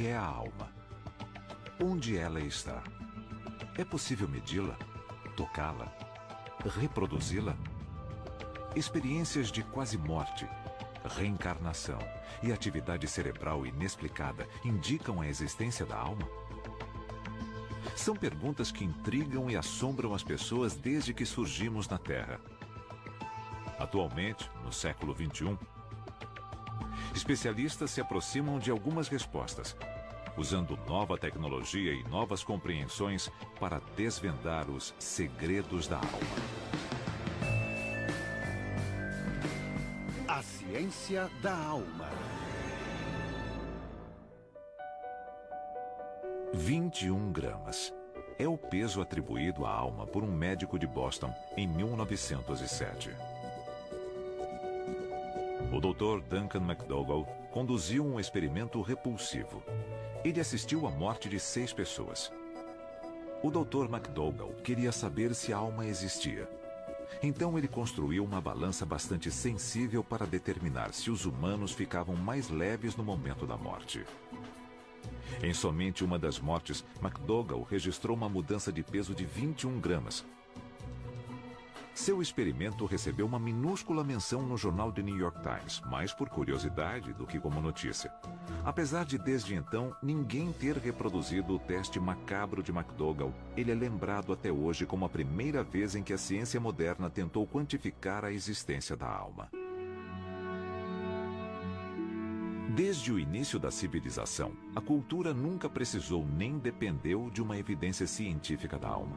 que é a alma? Onde ela está? É possível medi-la? Tocá-la? Reproduzi-la? Experiências de quase morte, reencarnação e atividade cerebral inexplicada indicam a existência da alma? São perguntas que intrigam e assombram as pessoas desde que surgimos na Terra. Atualmente, no século XXI, especialistas se aproximam de algumas respostas, usando nova tecnologia e novas compreensões para desvendar os segredos da alma. A ciência da alma. 21 gramas. É o peso atribuído à alma por um médico de Boston em 1907. O Dr. Duncan McDougall conduziu um experimento repulsivo. Ele assistiu à morte de 6 pessoas. O Dr. McDougall queria saber se a alma existia. Então ele construiu uma balança bastante sensível para determinar se os humanos ficavam mais leves no momento da morte. Em somente uma das mortes, McDougall registrou uma mudança de peso de 21 gramas. Seu experimento recebeu uma minúscula menção no jornal The New York Times, mais por curiosidade do que como notícia. Apesar de desde então ninguém ter reproduzido o teste macabro de McDougall, ele é lembrado até hoje como a primeira vez em que a ciência moderna tentou quantificar a existência da alma. Desde o início da civilização, a cultura nunca precisou nem dependeu de uma evidência científica da alma.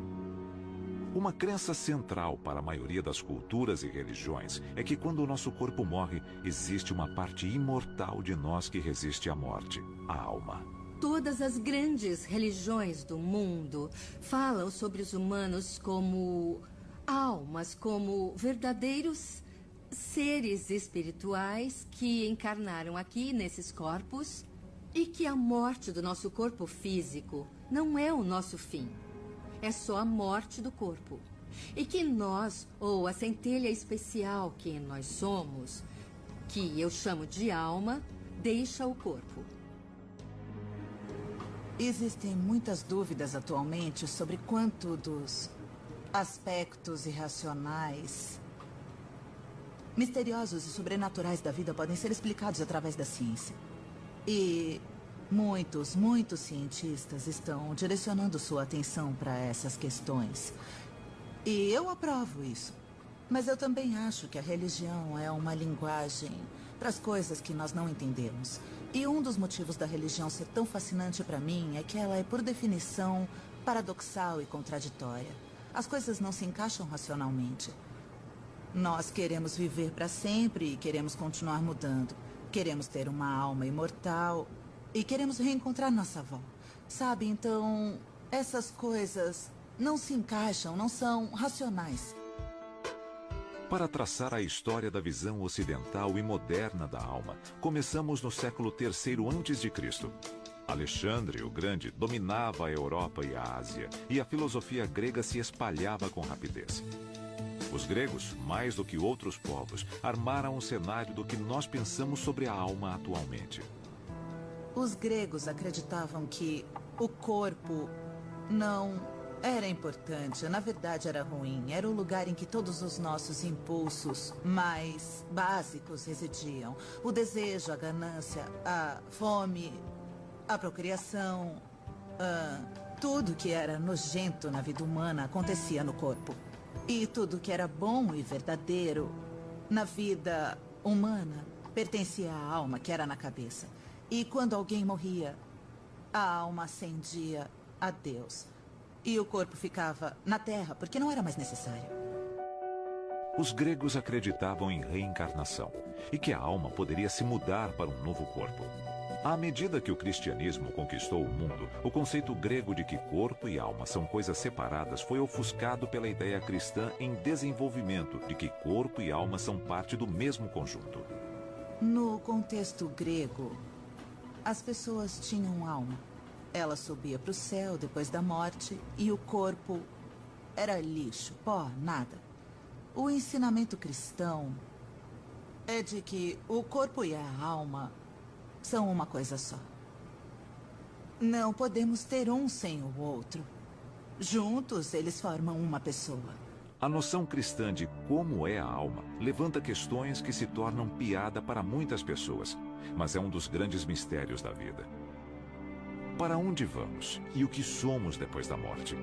Uma crença central para a maioria das culturas e religiões é que quando o nosso corpo morre, existe uma parte imortal de nós que resiste à morte, a alma. Todas as grandes religiões do mundo falam sobre os humanos como almas, como verdadeiros seres espirituais que encarnaram aqui nesses corpos e que a morte do nosso corpo físico não é o nosso fim. É só a morte do corpo. E que nós, ou a centelha especial que nós somos, que eu chamo de alma, deixa o corpo. Existem muitas dúvidas atualmente sobre quanto dos aspectos irracionais, misteriosos e sobrenaturais da vida podem ser explicados através da ciência. E muitos cientistas estão direcionando sua atenção para essas questões. E eu aprovo isso. Mas eu também acho que a religião é uma linguagem para as coisas que nós não entendemos. E um dos motivos da religião ser tão fascinante para mim é que ela é, por definição, paradoxal e contraditória. As coisas não se encaixam racionalmente. Nós queremos viver para sempre e queremos continuar mudando. Queremos ter uma alma imortal e queremos reencontrar nossa avó. Sabe, então, essas coisas não se encaixam, não são racionais. Para traçar a história da visão ocidental e moderna da alma, começamos no século III a.C. Alexandre o Grande dominava a Europa e a Ásia, e a filosofia grega se espalhava com rapidez. Os gregos, mais do que outros povos, armaram um cenário do que nós pensamos sobre a alma atualmente. Os gregos acreditavam que o corpo não era importante, na verdade era ruim. Era o lugar em que todos os nossos impulsos mais básicos residiam. O desejo, a ganância, a fome, a procriação, tudo que era nojento na vida humana acontecia no corpo. E tudo que era bom e verdadeiro na vida humana pertencia à alma, que era na cabeça. E quando alguém morria, a alma ascendia a Deus. E o corpo ficava na terra, porque não era mais necessário. Os gregos acreditavam em reencarnação e que a alma poderia se mudar para um novo corpo. À medida que o cristianismo conquistou o mundo, o conceito grego de que corpo e alma são coisas separadas foi ofuscado pela ideia cristã em desenvolvimento de que corpo e alma são parte do mesmo conjunto. No contexto grego, as pessoas tinham alma. Ela subia para o céu depois da morte e o corpo era lixo, pó, nada. O ensinamento cristão é de que o corpo e a alma são uma coisa só. Não podemos ter um sem o outro. Juntos, eles formam uma pessoa. A noção cristã de como é a alma levanta questões que se tornam piada para muitas pessoas, mas é um dos grandes mistérios da vida. Para onde vamos e o que somos depois da morte?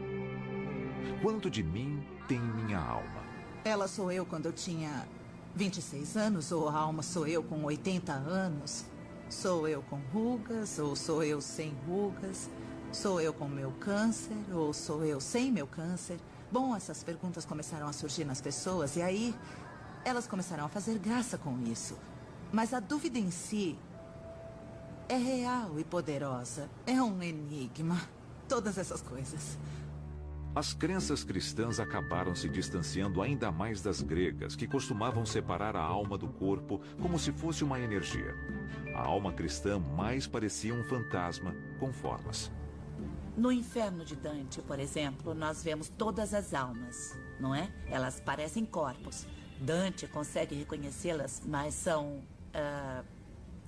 Quanto de mim tem minha alma? Ela sou eu quando eu tinha 26 anos, ou a alma sou eu com 80 anos? Sou eu com rugas, ou sou eu sem rugas? Sou eu com meu câncer, ou sou eu sem meu câncer? Bom, essas perguntas começaram a surgir nas pessoas, e aí elas começaram a fazer graça com isso. Mas a dúvida em si é real e poderosa. É um enigma. Todas essas coisas. As crenças cristãs acabaram se distanciando ainda mais das gregas, que costumavam separar a alma do corpo como se fosse uma energia. A alma cristã mais parecia um fantasma com formas. No Inferno de Dante, por exemplo, nós vemos todas as almas, não é? Elas parecem corpos. Dante consegue reconhecê-las, mas são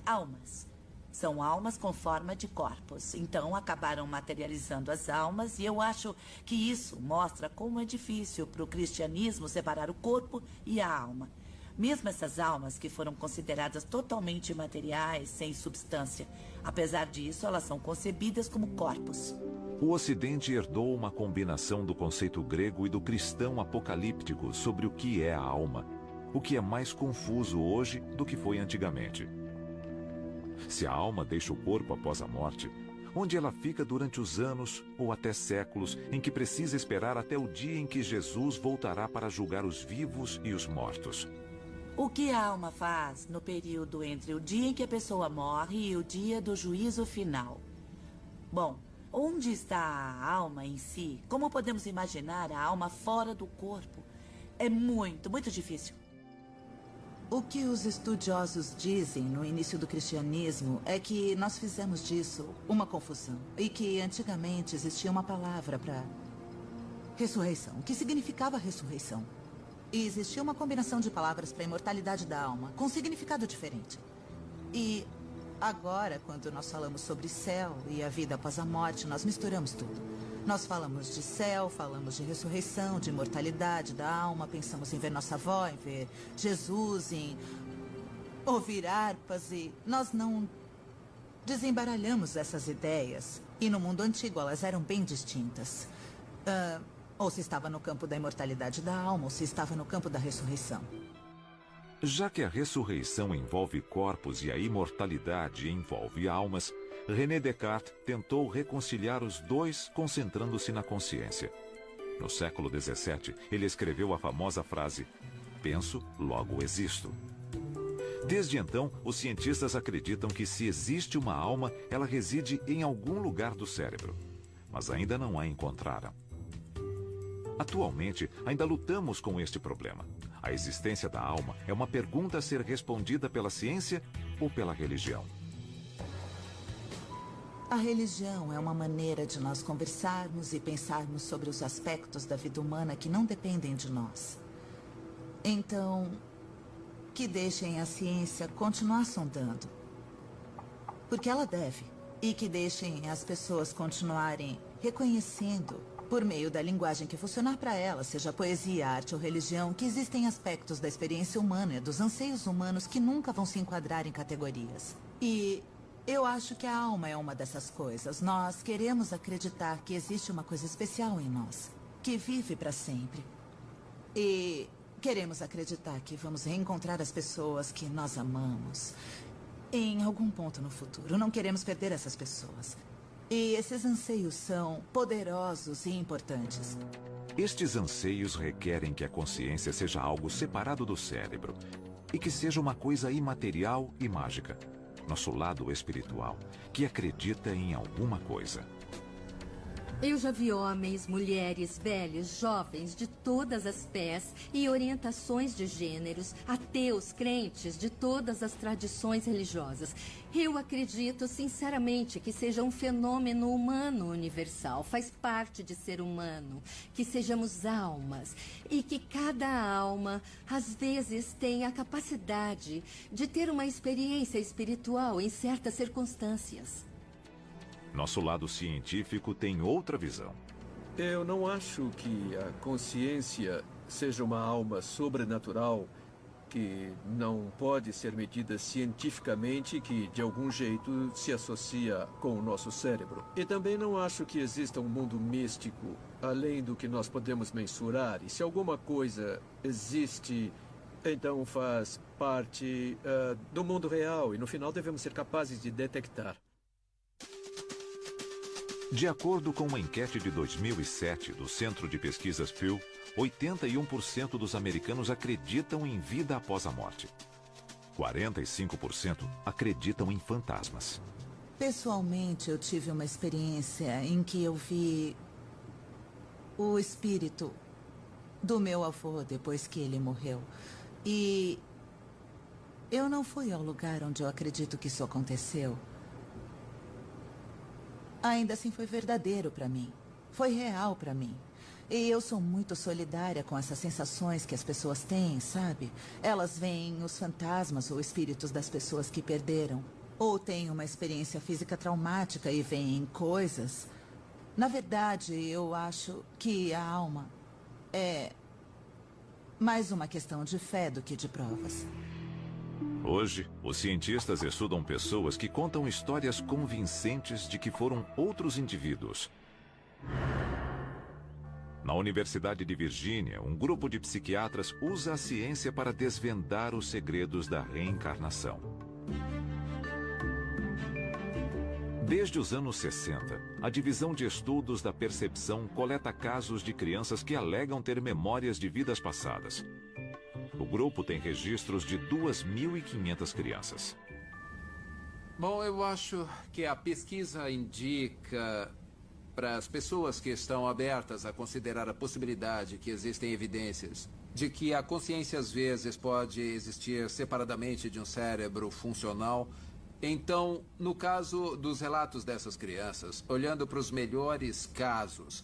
almas. São almas com forma de corpos. Então, acabaram materializando as almas, e eu acho que isso mostra como é difícil para o cristianismo separar o corpo e a alma. Mesmo essas almas que foram consideradas totalmente imateriais, sem substância. Apesar disso, elas são concebidas como corpos. O Ocidente herdou uma combinação do conceito grego e do cristão apocalíptico sobre o que é a alma, o que é mais confuso hoje do que foi antigamente. Se a alma deixa o corpo após a morte, onde ela fica durante os anos ou até séculos em que precisa esperar até o dia em que Jesus voltará para julgar os vivos e os mortos? O que a alma faz no período entre o dia em que a pessoa morre e o dia do juízo final? Bom, onde está a alma em si? Como podemos imaginar a alma fora do corpo? É muito, muito difícil. O que os estudiosos dizem no início do cristianismo é que nós fizemos disso uma confusão. E que antigamente existia uma palavra para ressurreição, que significava ressurreição. E existia uma combinação de palavras para a imortalidade da alma, com significado diferente. E agora, quando nós falamos sobre céu e a vida após a morte, nós misturamos tudo. Nós falamos de céu, falamos de ressurreição, de imortalidade da alma, pensamos em ver nossa avó, em ver Jesus, em ouvir harpas, e nós não desembaralhamos essas ideias. E no mundo antigo elas eram bem distintas. Ou se estava no campo da imortalidade da alma, ou se estava no campo da ressurreição. Já que a ressurreição envolve corpos e a imortalidade envolve almas, René Descartes tentou reconciliar os dois concentrando-se na consciência. No século XVII, ele escreveu a famosa frase: "Penso, logo existo". Desde então, os cientistas acreditam que se existe uma alma, ela reside em algum lugar do cérebro. Mas ainda não a encontraram. Atualmente, ainda lutamos com este problema. A existência da alma é uma pergunta a ser respondida pela ciência ou pela religião. A religião é uma maneira de nós conversarmos e pensarmos sobre os aspectos da vida humana que não dependem de nós. Então, que deixem a ciência continuar sondando. Porque ela deve. E que deixem as pessoas continuarem reconhecendo, por meio da linguagem que funcionar para elas, seja poesia, arte ou religião, que existem aspectos da experiência humana, dos anseios humanos que nunca vão se enquadrar em categorias. E eu acho que a alma é uma dessas coisas. Nós queremos acreditar que existe uma coisa especial em nós, que vive para sempre. E queremos acreditar que vamos reencontrar as pessoas que nós amamos em algum ponto no futuro. Não queremos perder essas pessoas. E esses anseios são poderosos e importantes. Estes anseios requerem que a consciência seja algo separado do cérebro e que seja uma coisa imaterial e mágica. Nosso lado espiritual, que acredita em alguma coisa. Eu já vi homens, mulheres, velhos, jovens, de todas as pés e orientações de gêneros, ateus, crentes, de todas as tradições religiosas. Eu acredito sinceramente que seja um fenômeno humano universal, faz parte de ser humano, que sejamos almas e que cada alma, às vezes, tem a capacidade de ter uma experiência espiritual em certas circunstâncias. Nosso lado científico tem outra visão. Eu não acho que a consciência seja uma alma sobrenatural que não pode ser medida cientificamente, que de algum jeito se associa com o nosso cérebro. E também não acho que exista um mundo místico além do que nós podemos mensurar. E se alguma coisa existe, então faz parte do mundo real e no final devemos ser capazes de detectar. De acordo com uma enquete de 2007 do Centro de Pesquisas Pew, 81% dos americanos acreditam em vida após a morte. 45% acreditam em fantasmas. Pessoalmente, eu tive uma experiência em que eu vi o espírito do meu avô depois que ele morreu. E eu não fui ao lugar onde eu acredito que isso aconteceu. Ainda assim foi verdadeiro para mim. Foi real para mim. E eu sou muito solidária com essas sensações que as pessoas têm, sabe? Elas veem os fantasmas ou espíritos das pessoas que perderam. Ou têm uma experiência física traumática e veem coisas. Na verdade, eu acho que a alma é mais uma questão de fé do que de provas. Hoje, os cientistas estudam pessoas que contam histórias convincentes de que foram outros indivíduos. Na Universidade de Virgínia, um grupo de psiquiatras usa a ciência para desvendar os segredos da reencarnação. Desde os anos 60, a Divisão de Estudos da Percepção coleta casos de crianças que alegam ter memórias de vidas passadas. O grupo tem registros de 2.500 crianças. Bom, eu acho que a pesquisa indica para as pessoas que estão abertas a considerar a possibilidade que existem evidências de que a consciência às vezes pode existir separadamente de um cérebro funcional. Então, no caso dos relatos dessas crianças, olhando para os melhores casos,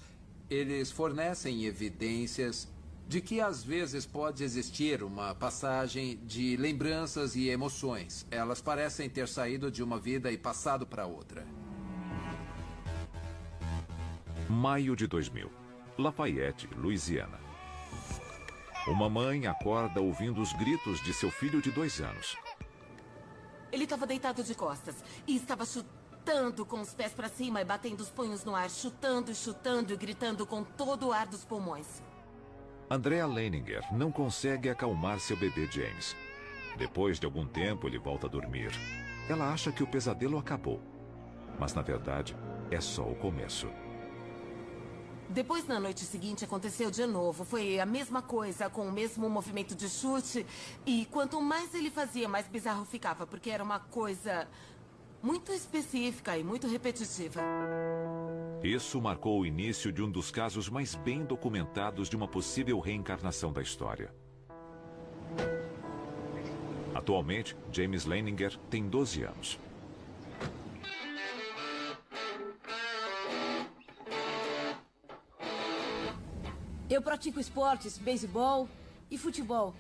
eles fornecem evidências de que às vezes pode existir uma passagem de lembranças e emoções. Elas parecem ter saído de uma vida e passado para outra. Maio de 2000, Lafayette, Louisiana. Uma mãe acorda ouvindo os gritos de seu filho de 2 anos. Ele estava deitado de costas e estava chutando com os pés para cima e batendo os punhos no ar, chutando, chutando e gritando com todo o ar dos pulmões. Andrea Leininger não consegue acalmar seu bebê James. Depois de algum tempo, ele volta a dormir. Ela acha que o pesadelo acabou. Mas, na verdade, é só o começo. Depois, na noite seguinte, aconteceu de novo. Foi a mesma coisa, com o mesmo movimento de chute. E quanto mais ele fazia, mais bizarro ficava, porque era uma coisa muito específica e muito repetitiva. Isso marcou o início de um dos casos mais bem documentados de uma possível reencarnação da história. Atualmente, James Leininger tem 12 anos. Eu pratico esportes, beisebol e futebol.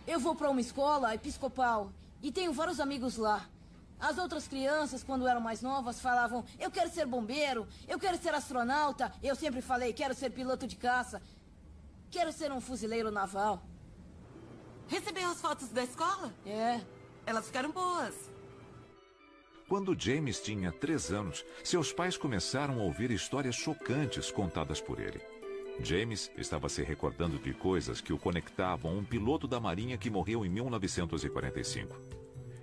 Eu vou para uma escola episcopal e tenho vários amigos lá. As outras crianças, quando eram mais novas, falavam: eu quero ser bombeiro, eu quero ser astronauta. Eu sempre falei: quero ser piloto de caça, quero ser um fuzileiro naval. Recebeu as fotos da escola? É. Elas ficaram boas. Quando James tinha 3 anos, seus pais começaram a ouvir histórias chocantes contadas por ele. James estava se recordando de coisas que o conectavam a um piloto da Marinha que morreu em 1945.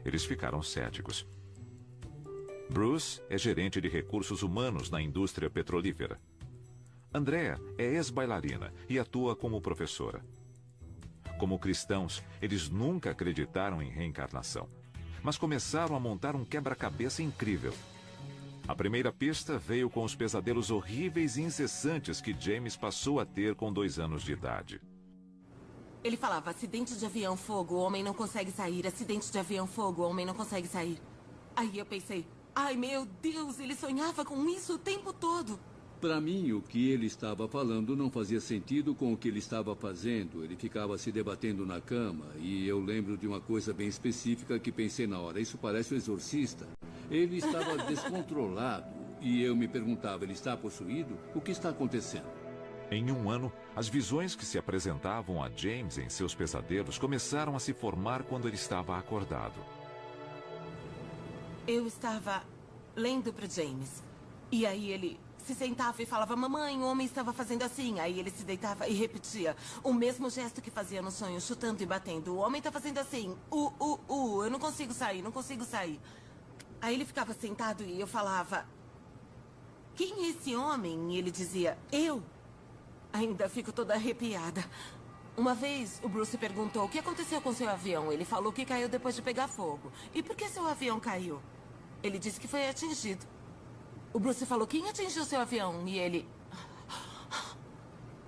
Eles ficaram céticos. Bruce é gerente de recursos humanos na indústria petrolífera. Andrea é ex-bailarina e atua como professora. Como cristãos, eles nunca acreditaram em reencarnação, mas começaram a montar um quebra-cabeça incrível. A primeira pista veio com os pesadelos horríveis e incessantes que James passou a ter com 2 anos de idade. Ele falava: acidente de avião, fogo, o homem não consegue sair. Acidente de avião, fogo, o homem não consegue sair. Aí eu pensei: ai meu Deus, ele sonhava com isso o tempo todo. Para mim, o que ele estava falando não fazia sentido com o que ele estava fazendo. Ele ficava se debatendo na cama e eu lembro de uma coisa bem específica que pensei na hora: isso parece o Exorcista. Ele estava descontrolado E eu me perguntava, ele está possuído? O que está acontecendo? Em um ano, as visões que se apresentavam a James em seus pesadelos começaram a se formar quando ele estava acordado. Eu estava lendo para James. E aí ele se sentava e falava, mamãe, o homem estava fazendo assim. Aí ele se deitava e repetia o mesmo gesto que fazia no sonho, chutando e batendo. O homem está fazendo assim, eu não consigo sair, não consigo sair. Aí ele ficava sentado e eu falava, quem é esse homem? E ele dizia, eu. Ainda fico toda arrepiada. Uma vez, o Bruce perguntou, o que aconteceu com seu avião? Ele falou que caiu depois de pegar fogo. E por que seu avião caiu? Ele disse que foi atingido. O Bruce falou, quem atingiu seu avião? E ele...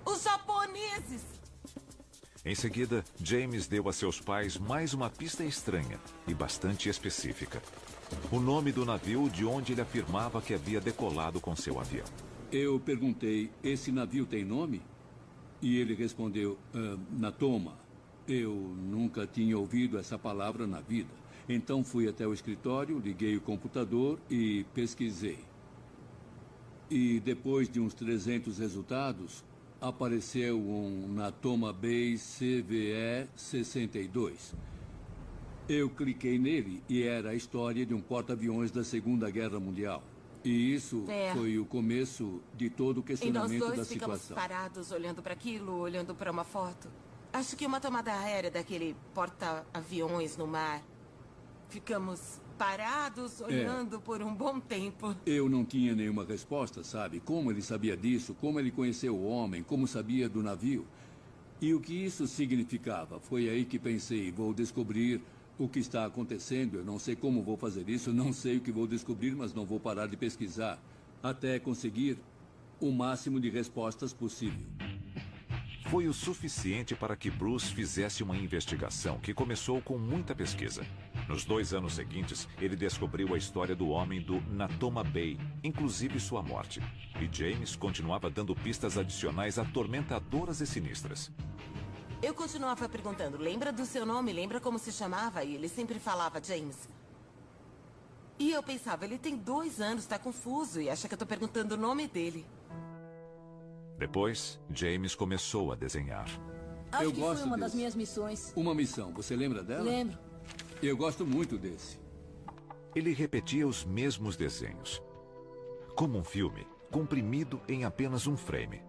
os japoneses! Em seguida, James deu a seus pais mais uma pista estranha e bastante específica. O nome do navio de onde ele afirmava que havia decolado com seu avião. Eu perguntei, esse navio tem nome? E ele respondeu, Natoma. Eu nunca tinha ouvido essa palavra na vida. Então fui até o escritório, liguei o computador e pesquisei. E depois de uns 300 resultados, apareceu um Natoma Bay CVE 62. Eu cliquei nele e era a história de um porta-aviões da Segunda Guerra Mundial. E isso foi o começo de todo o questionamento da situação. E nós dois ficamos parados olhando para aquilo, olhando para uma foto. Acho que uma tomada aérea daquele porta-aviões no mar. Ficamos parados, olhando por um bom tempo. Eu não tinha nenhuma resposta, sabe? Como ele sabia disso, como ele conheceu o homem, como sabia do navio. E o que isso significava. Foi aí que pensei, vou descobrir o que está acontecendo. Eu não sei como vou fazer isso, não sei o que vou descobrir, mas não vou parar de pesquisar até conseguir o máximo de respostas possível. Foi o suficiente para que Bruce fizesse uma investigação que começou com muita pesquisa. Nos 2 anos seguintes, ele descobriu a história do homem do Natoma Bay, inclusive sua morte. E James continuava dando pistas adicionais atormentadoras e sinistras. Eu continuava perguntando, lembra do seu nome? Lembra como se chamava? E ele sempre falava James. E eu pensava, ele tem 2 anos, está confuso e acha que eu estou perguntando o nome dele. Depois, James começou a desenhar. Acho que foi uma das minhas missões. Uma missão, você lembra dela? Lembro. Eu gosto muito desse. Ele repetia os mesmos desenhos. Como um filme, comprimido em apenas um frame.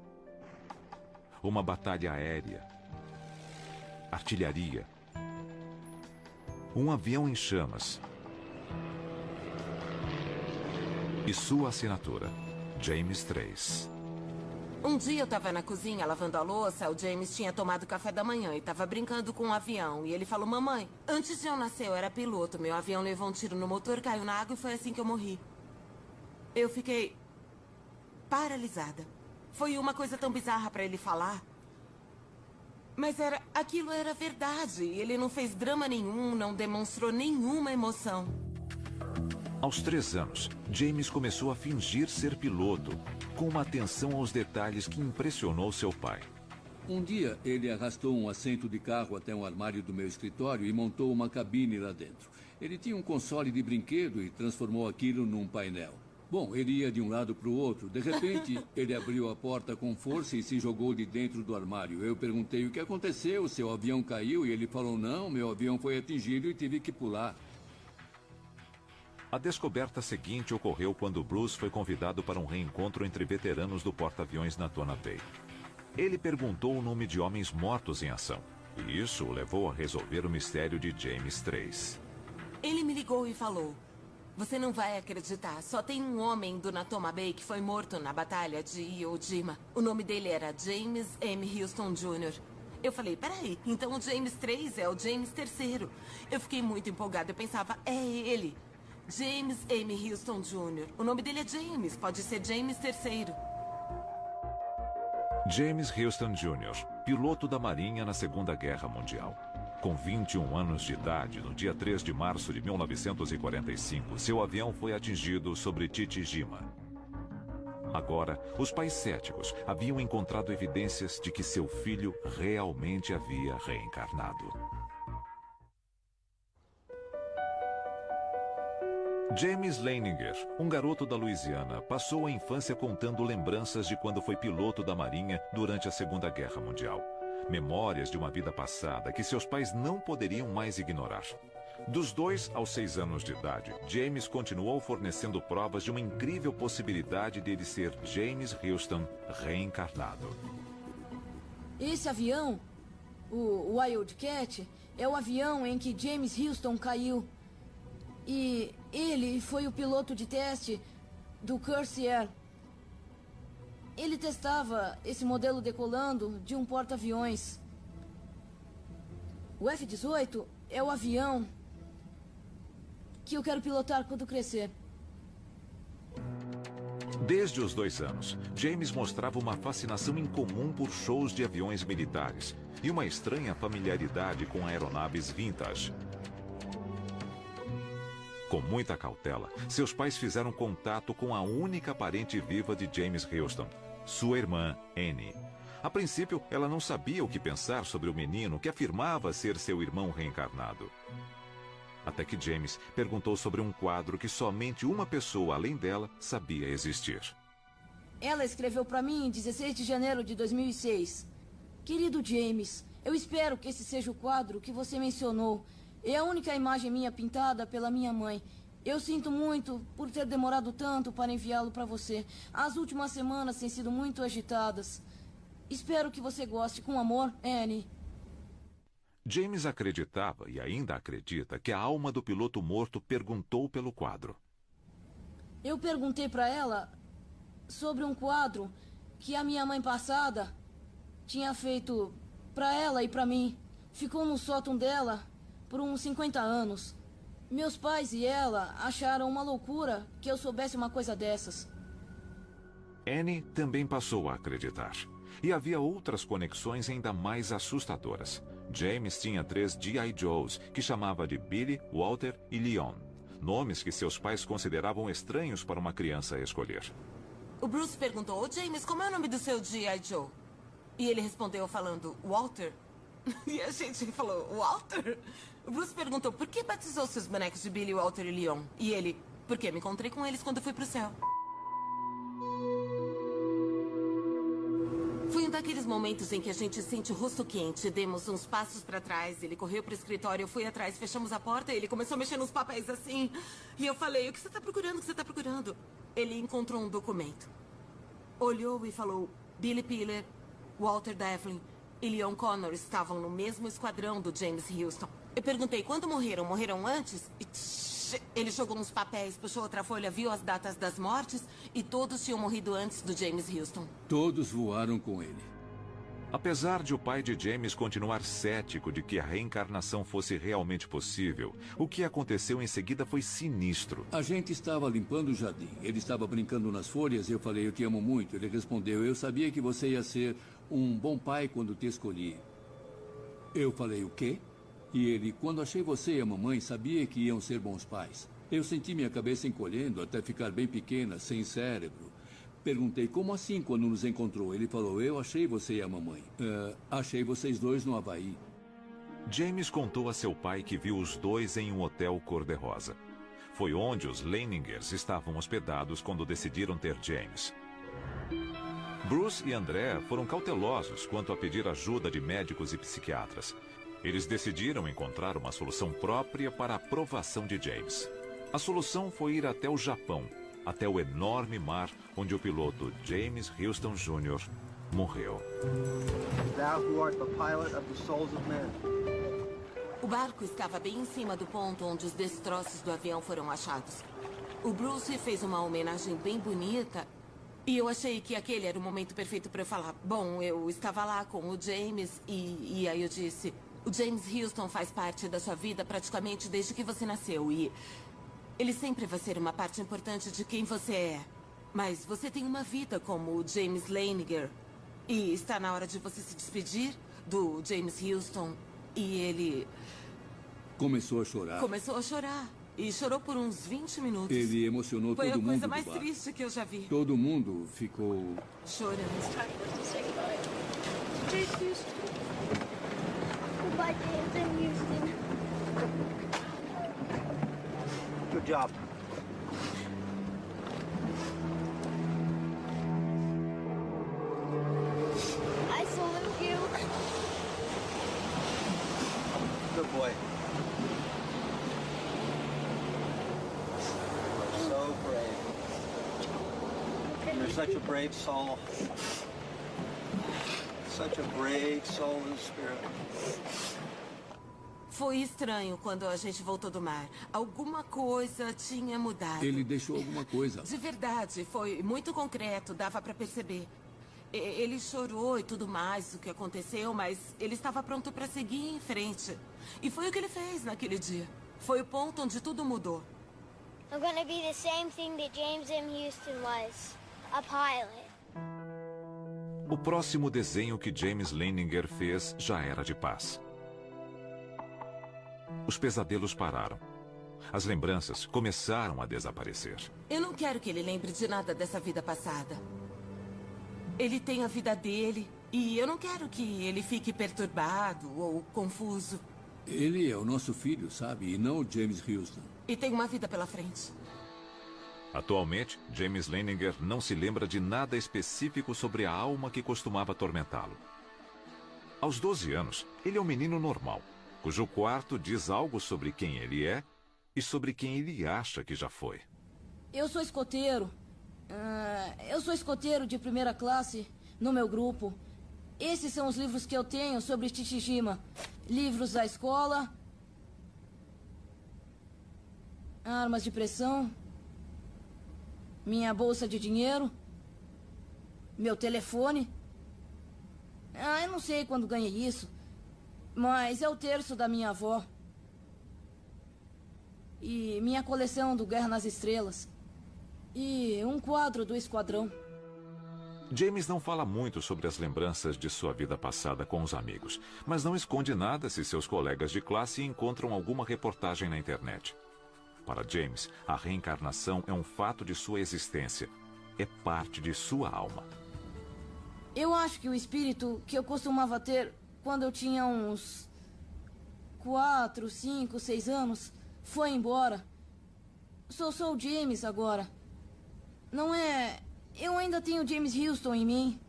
Uma batalha aérea. Artilharia. Um avião em chamas. E sua assinatura, James 3. Um dia eu estava na cozinha lavando a louça, o James tinha tomado café da manhã e estava brincando com um avião. E ele falou, mamãe, antes de eu nascer eu era piloto, meu avião levou um tiro no motor, caiu na água e foi assim que eu morri. Eu fiquei paralisada. Foi uma coisa tão bizarra para ele falar. Mas aquilo era verdade. Ele não fez drama nenhum, não demonstrou nenhuma emoção. Aos 3 anos, James começou a fingir ser piloto, com uma atenção aos detalhes que impressionou seu pai. Um dia, ele arrastou um assento de carro até um armário do meu escritório e montou uma cabine lá dentro. Ele tinha um console de brinquedo e transformou aquilo num painel. Bom, ele ia de um lado para o outro. De repente, ele abriu a porta com força e se jogou de dentro do armário. Eu perguntei o que aconteceu, seu avião caiu? E ele falou, não, meu avião foi atingido e tive que pular. A descoberta seguinte ocorreu quando Bruce foi convidado para um reencontro entre veteranos do porta-aviões Natoma Bay. Ele perguntou o nome de homens mortos em ação, e isso o levou a resolver o mistério de James 3. Ele me ligou e falou, você não vai acreditar, só tem um homem do Natoma Bay que foi morto na batalha de Iwo Jima. O nome dele era James M. Houston Jr. Eu falei, peraí, então o James 3 é o James III. Eu fiquei muito empolgada, eu pensava, é ele. James M. Houston Jr. O nome dele é James, pode ser James III. James Houston Jr., piloto da Marinha na Segunda Guerra Mundial. Com 21 anos de idade, no dia 3 de março de 1945, seu avião foi atingido sobre Chichijima. Agora, os pais céticos haviam encontrado evidências de que seu filho realmente havia reencarnado. James Leininger, um garoto da Louisiana, passou a infância contando lembranças de quando foi piloto da Marinha durante a Segunda Guerra Mundial. Memórias de uma vida passada que seus pais não poderiam mais ignorar. Dos 2 aos 6 anos de idade, James continuou fornecendo provas de uma incrível possibilidade de ele ser James Houston reencarnado. Esse avião, o Wildcat, é o avião em que James Houston caiu. E ele foi o piloto de teste do Corsair. Ele testava esse modelo decolando de um porta-aviões. O F-18 é o avião que eu quero pilotar quando crescer. Desde os 2 anos, James mostrava uma fascinação incomum por shows de aviões militares e uma estranha familiaridade com aeronaves vintage. Com muita cautela, seus pais fizeram contato com a única parente viva de James Houston, sua irmã, Annie. A princípio, ela não sabia o que pensar sobre o menino que afirmava ser seu irmão reencarnado. Até que James perguntou sobre um quadro que somente uma pessoa além dela sabia existir. Ela escreveu para mim em 16 de janeiro de 2006. Querido James, eu espero que esse seja o quadro que você mencionou. É a única imagem minha pintada pela minha mãe. Eu sinto muito por ter demorado tanto para enviá-lo para você. As últimas semanas têm sido muito agitadas. Espero que você goste. Com amor, Annie. James acreditava e ainda acredita que a alma do piloto morto perguntou pelo quadro. Eu perguntei para ela sobre um quadro que a minha mãe passada tinha feito para ela e para mim. Ficou no sótão dela por uns 50 anos. Meus pais e ela acharam uma loucura que eu soubesse uma coisa dessas. Annie também passou a acreditar. E havia outras conexões ainda mais assustadoras. James tinha 3 G.I. Joes, que chamava de Billy, Walter e Leon. Nomes que seus pais consideravam estranhos para uma criança escolher. O Bruce perguntou, ô James, como é o nome do seu G.I. Joe? E ele respondeu falando, Walter. E a gente falou, Walter? O Bruce perguntou, por que batizou seus bonecos de Billy, Walter e Leon? E ele, porque me encontrei com eles quando fui pro céu. Foi um daqueles momentos em que a gente sente o rosto quente. Demos uns passos para trás, ele correu pro escritório, eu fui atrás, fechamos a porta, ele começou a mexer nos papéis assim. E eu falei, o que você tá procurando, o que você tá procurando? Ele encontrou um documento. Olhou e falou, Billy Piller, Walter Devlin e Leon Connor estavam no mesmo esquadrão do James Houston. Eu perguntei, quando morreram? Morreram antes? E ele jogou uns papéis, puxou outra folha, viu as datas das mortes e todos tinham morrido antes do James Houston. Todos voaram com ele. Apesar de o pai de James continuar cético de que a reencarnação fosse realmente possível, o que aconteceu em seguida foi sinistro. A gente estava limpando o jardim. Ele estava brincando nas folhas e eu falei, eu te amo muito. Ele respondeu, eu sabia que você ia ser um bom pai quando te escolhi. Eu falei, o quê? E ele, quando achei você e a mamãe, sabia que iam ser bons pais. Eu senti minha cabeça encolhendo até ficar bem pequena, sem cérebro. Perguntei, como assim quando nos encontrou? Ele falou, eu achei você e a mamãe. Achei vocês dois no Havaí. James contou a seu pai que viu os dois em um hotel cor-de-rosa. Foi onde os Leiningers estavam hospedados quando decidiram ter James. Bruce e Andrea foram cautelosos quanto a pedir ajuda de médicos e psiquiatras. Eles decidiram encontrar uma solução própria para a aprovação de James. A solução foi ir até o Japão, até o enorme mar onde o piloto James Houston Jr. morreu. Thou who art the pilot of the souls of men. O barco estava bem em cima do ponto onde os destroços do avião foram achados. O Bruce fez uma homenagem bem bonita e eu achei que aquele era o momento perfeito para eu falar. Bom, eu estava lá com o James e aí eu disse, o James Houston faz parte da sua vida praticamente desde que você nasceu e ele sempre vai ser uma parte importante de quem você é. Mas você tem uma vida como o James Leininger e está na hora de você se despedir do James Houston. E ele começou a chorar. Começou a chorar. E chorou por uns 20 minutos. Ele emocionou todo mundo. Foi a coisa do mais bar. triste que eu já vi. Todo mundo ficou chorando. Goodbye, James and Houston. Good job. Good boy. You're so brave. You're such a brave soul. Such a brave soul and spirit. Foi estranho quando a gente voltou do mar. Alguma coisa tinha mudado. Ele deixou alguma coisa. De verdade, foi muito concreto, dava pra perceber. Ele chorou e tudo mais, o que aconteceu, mas ele estava pronto pra seguir em frente. E foi o que ele fez naquele dia. Foi o ponto onde tudo mudou. I'm gonna be the same thing that James M. Houston was, a pilot. O próximo desenho que James Leininger fez já era de paz. Os pesadelos pararam. As lembranças começaram a desaparecer. Eu não quero que ele lembre de nada dessa vida passada. Ele tem a vida dele e eu não quero que ele fique perturbado ou confuso. Ele é o nosso filho, sabe? E não o James Houston. E tem uma vida pela frente. Atualmente, James Leininger não se lembra de nada específico sobre a alma que costumava atormentá-lo. Aos 12 anos, ele é um menino normal, cujo quarto diz algo sobre quem ele é e sobre quem ele acha que já foi. Eu sou escoteiro. Eu sou escoteiro de primeira classe no meu grupo. Esses são os livros que eu tenho sobre Chichijima. Livros da escola. Armas de pressão. Minha bolsa de dinheiro. Meu telefone. Eu não sei quando ganhei isso. Mas é o terço da minha avó. E minha coleção do Guerra nas Estrelas. E um quadro do Esquadrão. James não fala muito sobre as lembranças de sua vida passada com os amigos, mas não esconde nada se seus colegas de classe encontram alguma reportagem na internet. Para James, a reencarnação é um fato de sua existência. É parte de sua alma. Eu acho que o espírito que eu costumava ter quando eu tinha uns 4, 5, 6 anos foi embora. Sou o James agora. Não é... Eu ainda tenho James Houston em mim.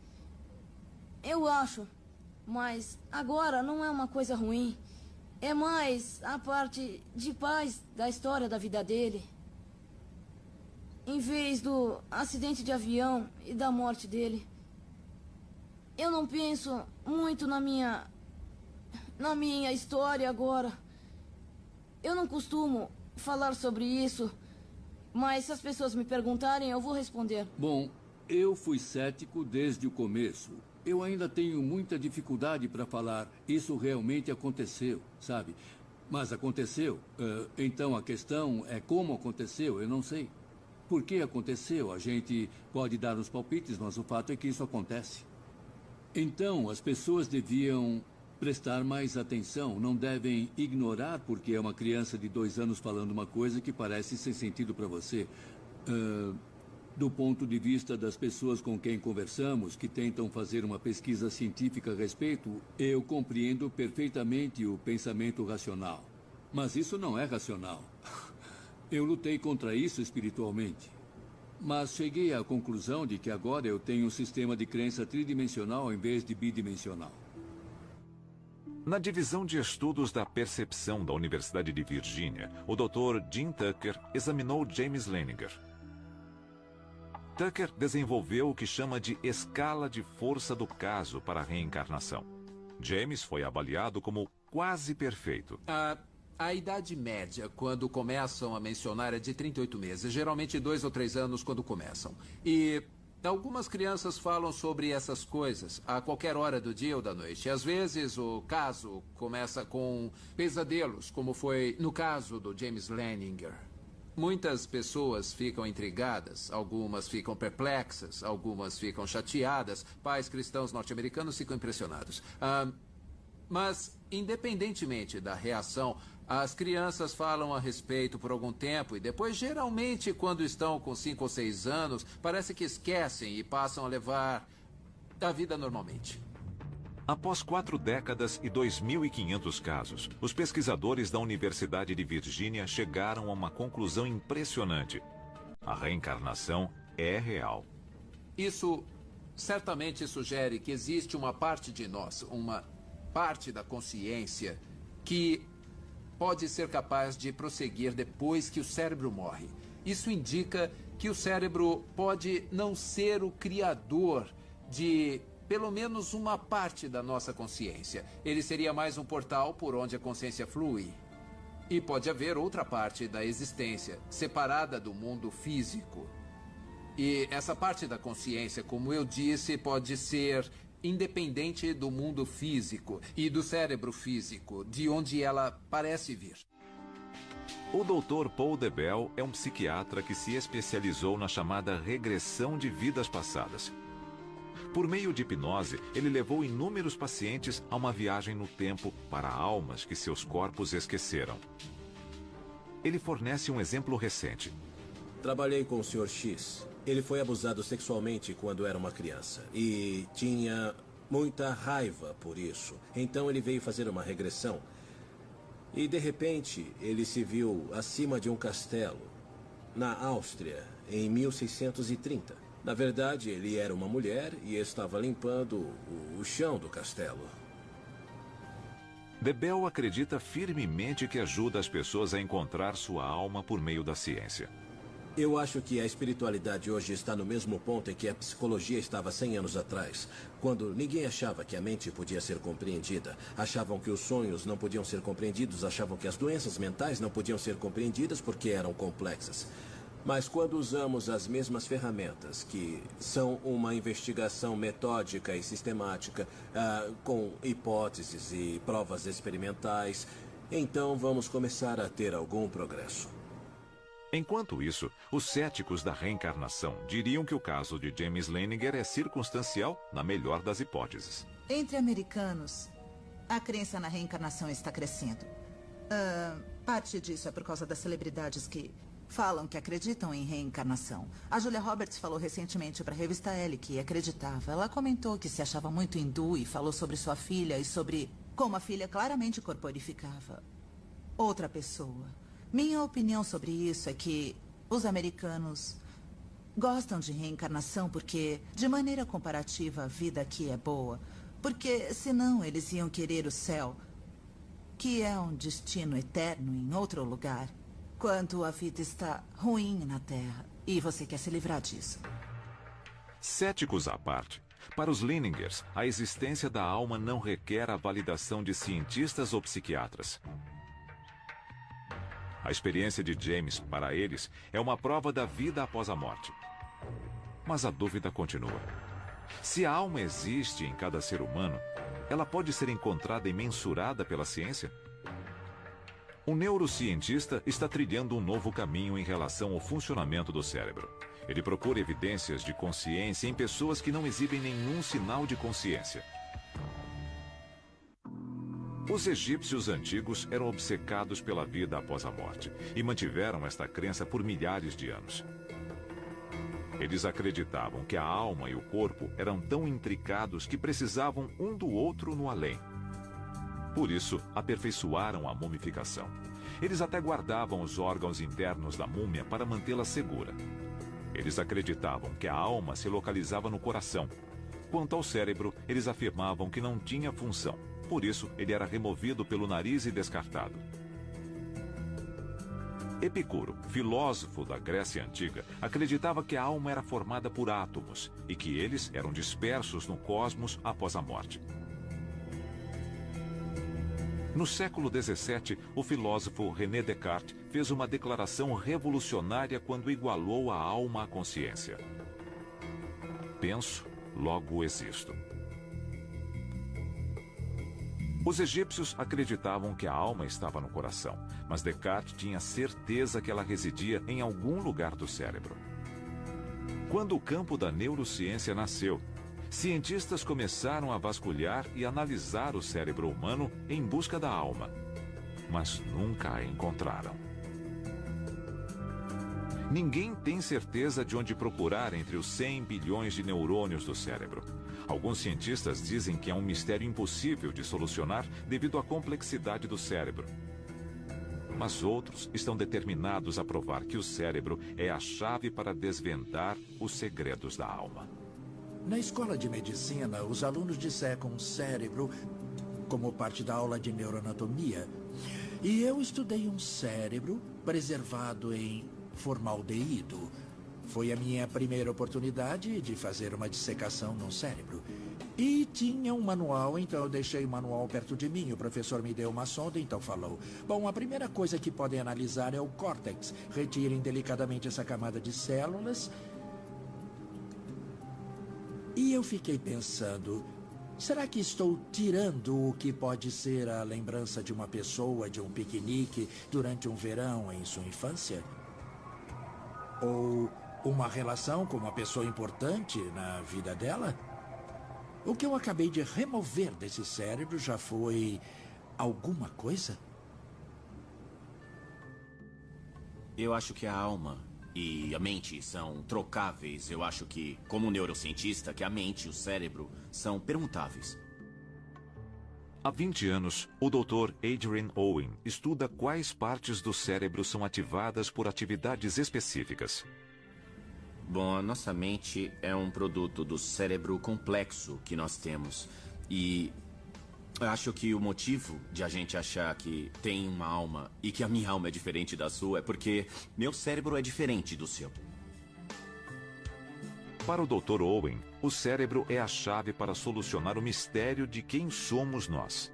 Eu acho. Mas agora não é uma coisa ruim. É mais a parte de paz da história da vida dele. Em vez do acidente de avião e da morte dele. Eu não penso muito na minha história agora. Eu não costumo falar sobre isso. Mas se as pessoas me perguntarem, eu vou responder. Bom, eu fui cético desde o começo. Eu ainda tenho muita dificuldade para falar isso realmente aconteceu, sabe? Mas aconteceu. Então a questão é como aconteceu, eu não sei. Por que aconteceu? A gente pode dar uns palpites, mas o fato é que isso acontece. Então as pessoas deviam prestar mais atenção, não devem ignorar porque é uma criança de 2 anos falando uma coisa que parece sem sentido para você. Do ponto de vista das pessoas com quem conversamos, que tentam fazer uma pesquisa científica a respeito, eu compreendo perfeitamente o pensamento racional. Mas isso não é racional. Eu lutei contra isso espiritualmente. Mas cheguei à conclusão de que agora eu tenho um sistema de crença tridimensional em vez de bidimensional. Na divisão de estudos da percepção da Universidade de Virgínia, o Dr. Jim Tucker examinou James Leininger. Tucker desenvolveu o que chama de escala de força do caso para a reencarnação. James foi avaliado como quase perfeito. A idade média, quando começam a mencionar, é de 38 meses. Geralmente 2 ou 3 anos quando começam. E algumas crianças falam sobre essas coisas a qualquer hora do dia ou da noite. Às vezes o caso começa com pesadelos, como foi no caso do James Leininger. Muitas pessoas ficam intrigadas, algumas ficam perplexas, algumas ficam chateadas. Pais cristãos norte-americanos ficam impressionados. Mas, independentemente da reação, as crianças falam a respeito por algum tempo e depois, geralmente, quando estão com 5 ou 6 anos, parece que esquecem e passam a levar a vida normalmente. Após 4 décadas e 2.500 casos, os pesquisadores da Universidade de Virgínia chegaram a uma conclusão impressionante. A reencarnação é real. Isso certamente sugere que existe uma parte de nós, uma parte da consciência que pode ser capaz de prosseguir depois que o cérebro morre. Isso indica que o cérebro pode não ser o criador de pelo menos uma parte da nossa consciência. Ele seria mais um portal por onde a consciência flui. E pode haver outra parte da existência, separada do mundo físico. E essa parte da consciência, como eu disse, pode ser independente do mundo físico e do cérebro físico, de onde ela parece vir. O Dr. Paul DeBell é um psiquiatra que se especializou na chamada regressão de vidas passadas. Por meio de hipnose, ele levou inúmeros pacientes a uma viagem no tempo para almas que seus corpos esqueceram. Ele fornece um exemplo recente. Trabalhei com o Sr. X. Ele foi abusado sexualmente quando era uma criança e tinha muita raiva por isso. Então ele veio fazer uma regressão e, de repente, ele se viu acima de um castelo na Áustria em 1630. Na verdade, ele era uma mulher e estava limpando o chão do castelo. DeBell acredita firmemente que ajuda as pessoas a encontrar sua alma por meio da ciência. Eu acho que a espiritualidade hoje está no mesmo ponto em que a psicologia estava 100 anos atrás, quando ninguém achava que a mente podia ser compreendida, achavam que os sonhos não podiam ser compreendidos, achavam que as doenças mentais não podiam ser compreendidas porque eram complexas. Mas quando usamos as mesmas ferramentas, que são uma investigação metódica e sistemática, com hipóteses e provas experimentais, então vamos começar a ter algum progresso. Enquanto isso, os céticos da reencarnação diriam que o caso de James Leininger é circunstancial, na melhor das hipóteses. Entre americanos, a crença na reencarnação está crescendo. Parte disso é por causa das celebridades que falam que acreditam em reencarnação. A Julia Roberts falou recentemente para a revista Elle que acreditava. Ela comentou que se achava muito hindu e falou sobre sua filha e sobre como a filha claramente corporificava outra pessoa. Minha opinião sobre isso é que os americanos gostam de reencarnação porque, de maneira comparativa, a vida aqui é boa. Porque, senão, eles iam querer o céu, que é um destino eterno em outro lugar, quando a vida está ruim na Terra. E você quer se livrar disso. Céticos à parte, para os Leiningers, a existência da alma não requer a validação de cientistas ou psiquiatras. A experiência de James, para eles, é uma prova da vida após a morte. Mas a dúvida continua. Se a alma existe em cada ser humano, ela pode ser encontrada e mensurada pela ciência? Um neurocientista está trilhando um novo caminho em relação ao funcionamento do cérebro. Ele procura evidências de consciência em pessoas que não exibem nenhum sinal de consciência. Os egípcios antigos eram obcecados pela vida após a morte e mantiveram esta crença por milhares de anos. Eles acreditavam que a alma e o corpo eram tão intricados que precisavam um do outro no além. Por isso, aperfeiçoaram a mumificação. Eles até guardavam os órgãos internos da múmia para mantê-la segura. Eles acreditavam que a alma se localizava no coração. Quanto ao cérebro, eles afirmavam que não tinha função. Por isso, ele era removido pelo nariz e descartado. Epicuro, filósofo da Grécia Antiga, acreditava que a alma era formada por átomos e que eles eram dispersos no cosmos após a morte. No século XVII, o filósofo René Descartes fez uma declaração revolucionária quando igualou a alma à consciência. Penso, logo existo. Os egípcios acreditavam que a alma estava no coração, mas Descartes tinha certeza que ela residia em algum lugar do cérebro. Quando o campo da neurociência nasceu, cientistas começaram a vasculhar e analisar o cérebro humano em busca da alma, mas nunca a encontraram. Ninguém tem certeza de onde procurar entre os 100 bilhões de neurônios do cérebro. Alguns cientistas dizem que é um mistério impossível de solucionar devido à complexidade do cérebro. Mas outros estão determinados a provar que o cérebro é a chave para desvendar os segredos da alma. Na escola de medicina, os alunos dissecam o cérebro como parte da aula de neuroanatomia. E eu estudei um cérebro preservado em formaldeído. Foi a minha primeira oportunidade de fazer uma dissecação num cérebro. E tinha um manual, então eu deixei o manual perto de mim. O professor me deu uma sonda, então falou: bom, a primeira coisa que podem analisar é o córtex. Retirem delicadamente essa camada de células. E eu fiquei pensando, será que estou tirando o que pode ser a lembrança de uma pessoa, de um piquenique, durante um verão em sua infância? Ou uma relação com uma pessoa importante na vida dela? O que eu acabei de remover desse cérebro já foi alguma coisa? Eu acho que a alma e a mente são trocáveis. Eu acho que, como neurocientista, que a mente e o cérebro são permutáveis. Há 20 anos, o Dr. Adrian Owen estuda quais partes do cérebro são ativadas por atividades específicas. Bom, a nossa mente é um produto do cérebro complexo que nós temos. E acho que o motivo de a gente achar que tem uma alma e que a minha alma é diferente da sua é porque meu cérebro é diferente do seu. Para o Dr. Owen, o cérebro é a chave para solucionar o mistério de quem somos nós.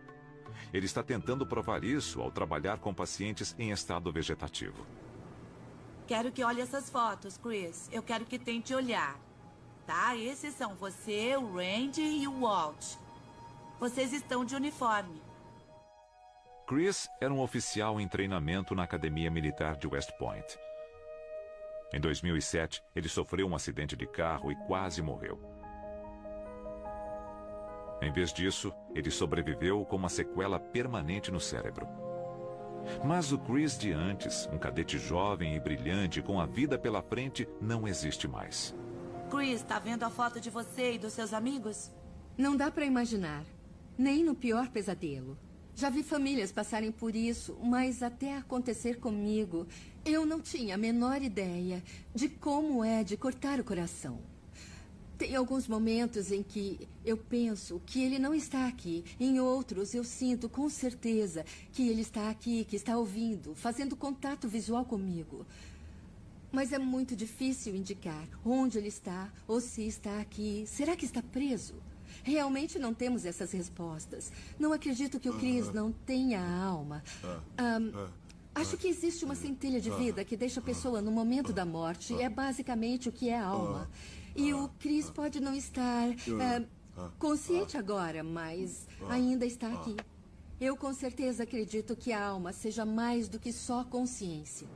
Ele está tentando provar isso ao trabalhar com pacientes em estado vegetativo. Quero que olhe essas fotos, Chris. Eu quero que tente olhar. Tá? Esses são você, o Randy e o Walt. Vocês estão de uniforme. Chris era um oficial em treinamento na Academia Militar de West Point. Em 2007, ele sofreu um acidente de carro e quase morreu. Em vez disso, ele sobreviveu com uma sequela permanente no cérebro. Mas o Chris de antes, um cadete jovem e brilhante com a vida pela frente, não existe mais. Chris, tá vendo a foto de você e dos seus amigos? Não dá para imaginar. Nem no pior pesadelo. Já vi famílias passarem por isso, mas até acontecer comigo, eu não tinha a menor ideia de como é de cortar o coração. Tem alguns momentos em que eu penso que ele não está aqui. Em outros, eu sinto com certeza que ele está aqui, que está ouvindo, fazendo contato visual comigo. Mas é muito difícil indicar onde ele está ou se está aqui. Será que está preso? Realmente não temos essas respostas. Não acredito que o Chris não tenha alma. Acho que existe uma centelha de vida que deixa a pessoa no momento da morte. É basicamente o que é a alma. E o Chris pode não estar consciente agora, mas ainda está aqui. Eu com certeza acredito que a alma seja mais do que só consciência.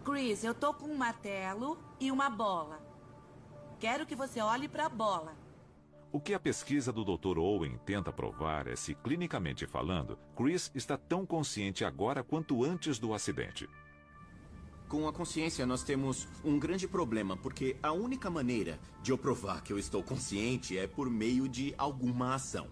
Chris, eu tô com um martelo e uma bola. Quero que você olhe para a bola. O que a pesquisa do Dr. Owen tenta provar é se, clinicamente falando, Chris está tão consciente agora quanto antes do acidente. Com a consciência, nós temos um grande problema, porque a única maneira de eu provar que eu estou consciente é por meio de alguma ação.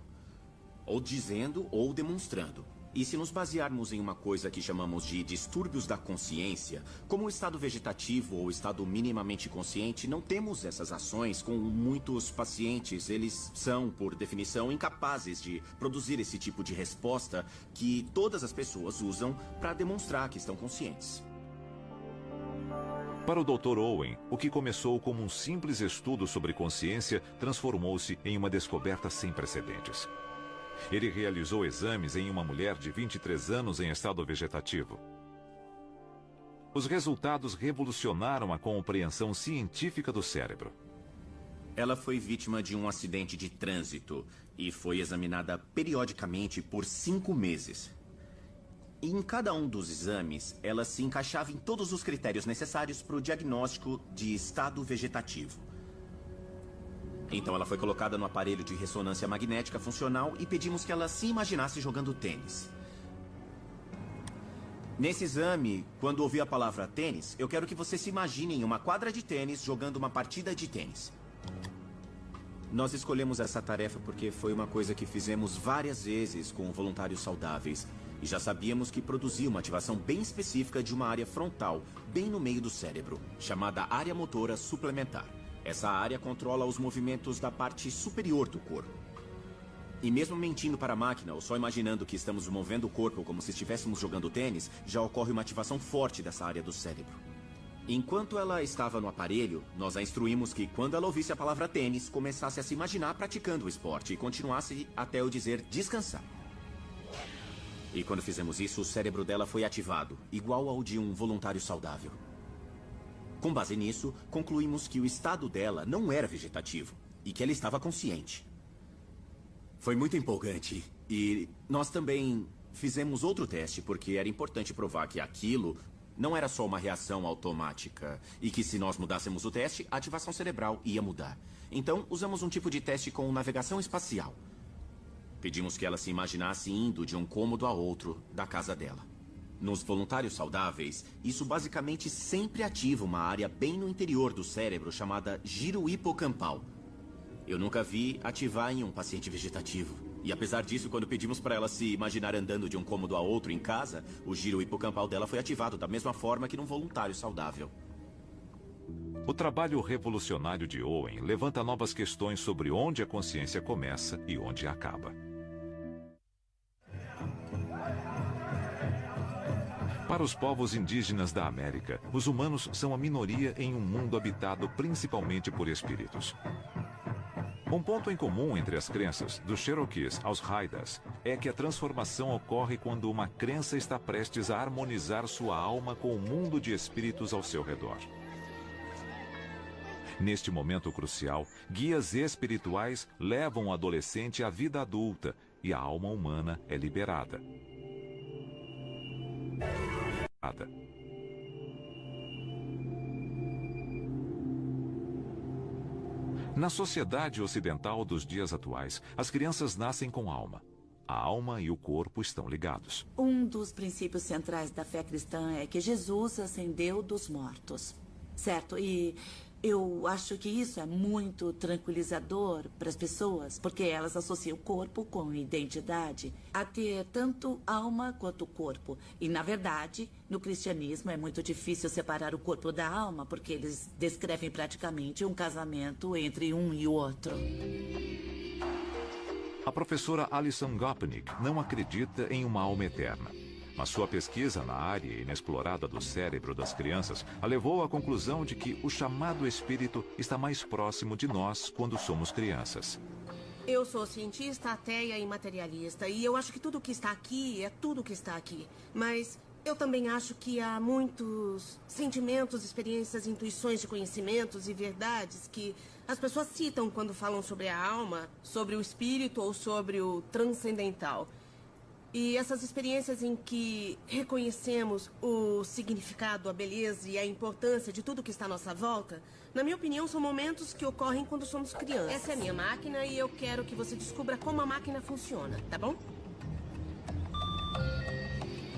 Ou dizendo ou demonstrando. E se nos basearmos em uma coisa que chamamos de distúrbios da consciência, como o estado vegetativo ou o estado minimamente consciente, não temos essas ações com muitos pacientes. Eles são, por definição, incapazes de produzir esse tipo de resposta que todas as pessoas usam para demonstrar que estão conscientes. Para o Dr. Owen, o que começou como um simples estudo sobre consciência transformou-se em uma descoberta sem precedentes. Ele realizou exames em uma mulher de 23 anos em estado vegetativo. Os resultados revolucionaram a compreensão científica do cérebro. Ela foi vítima de um acidente de trânsito e foi examinada periodicamente por 5 meses. E em cada um dos exames, ela se encaixava em todos os critérios necessários para o diagnóstico de estado vegetativo. Então ela foi colocada no aparelho de ressonância magnética funcional e pedimos que ela se imaginasse jogando tênis. Nesse exame, quando ouvi a palavra tênis, eu quero que você se imagine em uma quadra de tênis jogando uma partida de tênis. Nós escolhemos essa tarefa porque foi uma coisa que fizemos várias vezes com voluntários saudáveis. E já sabíamos que produzia uma ativação bem específica de uma área frontal, bem no meio do cérebro, chamada área motora suplementar. Essa área controla os movimentos da parte superior do corpo. E mesmo mentindo para a máquina ou só imaginando que estamos movendo o corpo como se estivéssemos jogando tênis, já ocorre uma ativação forte dessa área do cérebro. Enquanto ela estava no aparelho, nós a instruímos que quando ela ouvisse a palavra tênis, começasse a se imaginar praticando o esporte e continuasse até eu dizer descansar. E quando fizemos isso, o cérebro dela foi ativado, igual ao de um voluntário saudável. Com base nisso, concluímos que o estado dela não era vegetativo e que ela estava consciente. Foi muito empolgante. E nós também fizemos outro teste, porque era importante provar que aquilo não era só uma reação automática e que se nós mudássemos o teste, a ativação cerebral ia mudar. Então, usamos um tipo de teste com navegação espacial. Pedimos que ela se imaginasse indo de um cômodo a outro da casa dela. Nos voluntários saudáveis, isso basicamente sempre ativa uma área bem no interior do cérebro chamada giro hipocampal. Eu nunca vi ativar em um paciente vegetativo. E apesar disso, quando pedimos para ela se imaginar andando de um cômodo a outro em casa, o giro hipocampal dela foi ativado da mesma forma que num voluntário saudável. O trabalho revolucionário de Owen levanta novas questões sobre onde a consciência começa e onde acaba. Para os povos indígenas da América, os humanos são a minoria em um mundo habitado principalmente por espíritos. Um ponto em comum entre as crenças dos Cherokees aos Haidas é que a transformação ocorre quando uma crença está prestes a harmonizar sua alma com o mundo de espíritos ao seu redor. Neste momento crucial, guias espirituais levam o adolescente à vida adulta e a alma humana é liberada. Na sociedade ocidental dos dias atuais, as crianças nascem com alma. A alma e o corpo estão ligados. Um dos princípios centrais da fé cristã é que Jesus ascendeu dos mortos, certo? E eu acho que isso é muito tranquilizador para as pessoas, porque elas associam o corpo com identidade, a ter tanto alma quanto corpo. E, na verdade, no cristianismo é muito difícil separar o corpo da alma, porque eles descrevem praticamente um casamento entre um e o outro. A professora Alison Gopnik não acredita em uma alma eterna. Mas sua pesquisa na área inexplorada do cérebro das crianças a levou à conclusão de que o chamado espírito está mais próximo de nós quando somos crianças. Eu sou cientista, ateia e materialista, e eu acho que tudo que está aqui é tudo que está aqui. Mas eu também acho que há muitos sentimentos, experiências, intuições de conhecimentos e verdades que as pessoas citam quando falam sobre a alma, sobre o espírito ou sobre o transcendental. E essas experiências em que reconhecemos o significado, a beleza e a importância de tudo que está à nossa volta, na minha opinião, são momentos que ocorrem quando somos crianças. Essa é a minha máquina e eu quero que você descubra como a máquina funciona, tá bom?